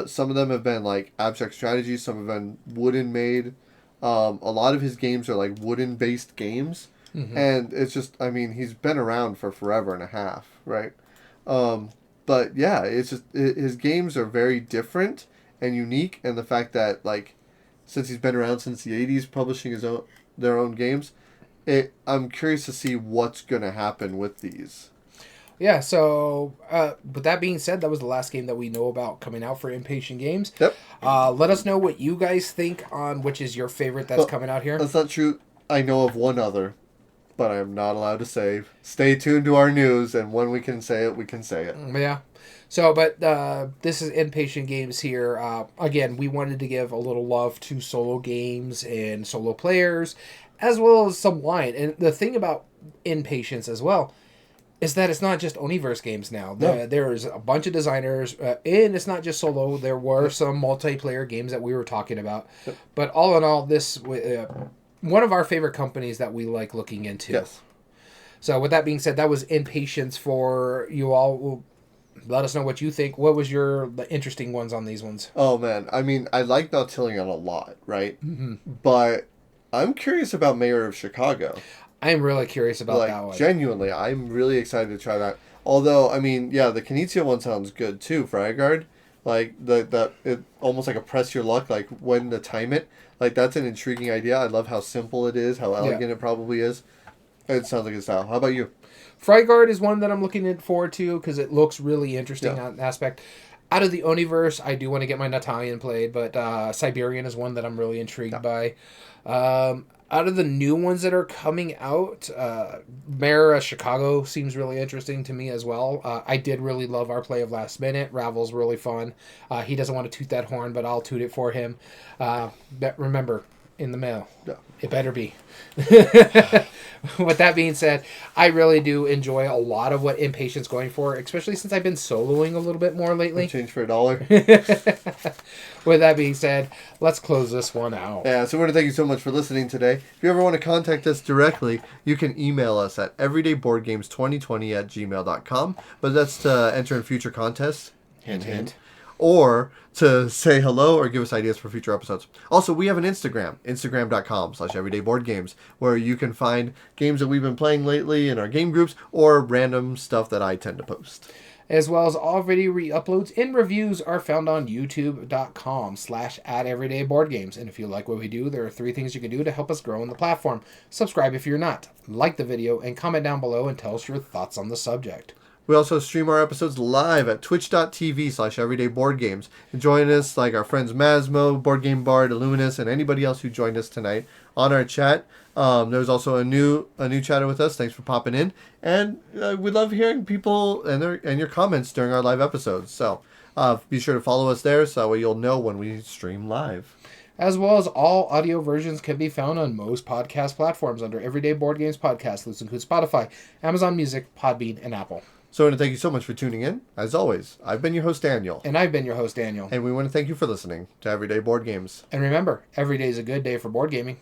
Speaker 1: Some of them have been like abstract strategies. Some have been wooden made. A lot of his games are like wooden based games. Mm-hmm. And it's just, he's been around for forever and a half, right? But yeah, it's just, his games are very different and unique. And the fact that since he's been around since the 80s publishing their own games, I'm curious to see what's going to happen with these.
Speaker 2: Yeah, so with that being said, that was the last game that we know about coming out for inPatient Games.
Speaker 1: Yep.
Speaker 2: Let us know what you guys think on which is your favorite that's coming out here.
Speaker 1: That's not true. I know of one other, but I am not allowed to say. Stay tuned to our news, and when we can say it, we can say it.
Speaker 2: Yeah. So, but this is inPatient Games here. Again, we wanted to give a little love to solo games and solo players, as well as some wine. And the thing about inPatience as well is that it's not just Oniverse games now.
Speaker 1: No.
Speaker 2: There's a bunch of designers, and it's not just solo. There were some multiplayer games that we were talking about.
Speaker 1: Yep.
Speaker 2: But all in all, this one of our favorite companies that we like looking into.
Speaker 1: Yes.
Speaker 2: So with that being said, that was inPatience for you all. Let us know what you think. What was your interesting ones on these ones?
Speaker 1: Oh, man. I mean, I like Nautillion a lot, right?
Speaker 2: Mm-hmm.
Speaker 1: But I'm curious about Mayor of Chicago.
Speaker 2: I'm really curious about that one.
Speaker 1: Genuinely, I'm really excited to try that. Although, I mean, yeah, the Kinesia one sounds good too, Fragard. Like, it almost like a press your luck, like when to time it. Like, that's an intriguing idea. I love how simple it is, how elegant it probably is. It sounds like a style. How about you?
Speaker 2: Fragard is one that I'm looking forward to because it looks really interesting on aspect. Out of the Oniverse, I do want to get my Natalian played, but Siberian is one that I'm really intrigued by. Out of the new ones that are coming out, Mayor of Chicago seems really interesting to me as well. I did really love our play of last minute. Ravel's really fun. He doesn't want to toot that horn, but I'll toot it for him. But remember, in the mail.
Speaker 1: Yeah.
Speaker 2: It better be. With that being said, I really do enjoy a lot of what inPatient's going for, especially since I've been soloing a little bit more lately.
Speaker 1: Change for $1.
Speaker 2: With that being said, let's close this one out.
Speaker 1: Yeah, so we want to thank you so much for listening today. If you ever want to contact us directly, you can email us at everydayboardgames2020@gmail.com. But that's to enter in future contests.
Speaker 2: Hint, hint.
Speaker 1: Or to say hello or give us ideas for future episodes. Also, we have an Instagram, instagram.com/everydayboardgames, where you can find games that we've been playing lately in our game groups or random stuff that I tend to post.
Speaker 2: As well as all video re-uploads and reviews are found on youtube.com/@everydayboardgames. And if you like what we do, there are 3 things you can do to help us grow on the platform. Subscribe if you're not, like the video, and comment down below and tell us your thoughts on the subject.
Speaker 1: We also stream our episodes live at twitch.tv/everydayboardgames. And join us like our friends Masmo, Board Game Bard, Illuminus, and anybody else who joined us tonight on our chat. There's also a new chatter with us. Thanks for popping in. And we love hearing people and your comments during our live episodes. So be sure to follow us there so that way you'll know when we stream live.
Speaker 2: As well as all audio versions can be found on most podcast platforms under Everyday Board Games Podcast. Those include Spotify, Amazon Music, Podbean, and Apple.
Speaker 1: So I want to thank you so much for tuning in. As always, I've been your host, Daniel.
Speaker 2: And I've been your host, Daniel.
Speaker 1: And we want to thank you for listening to Everyday Board Games.
Speaker 2: And remember, every day is a good day for board gaming.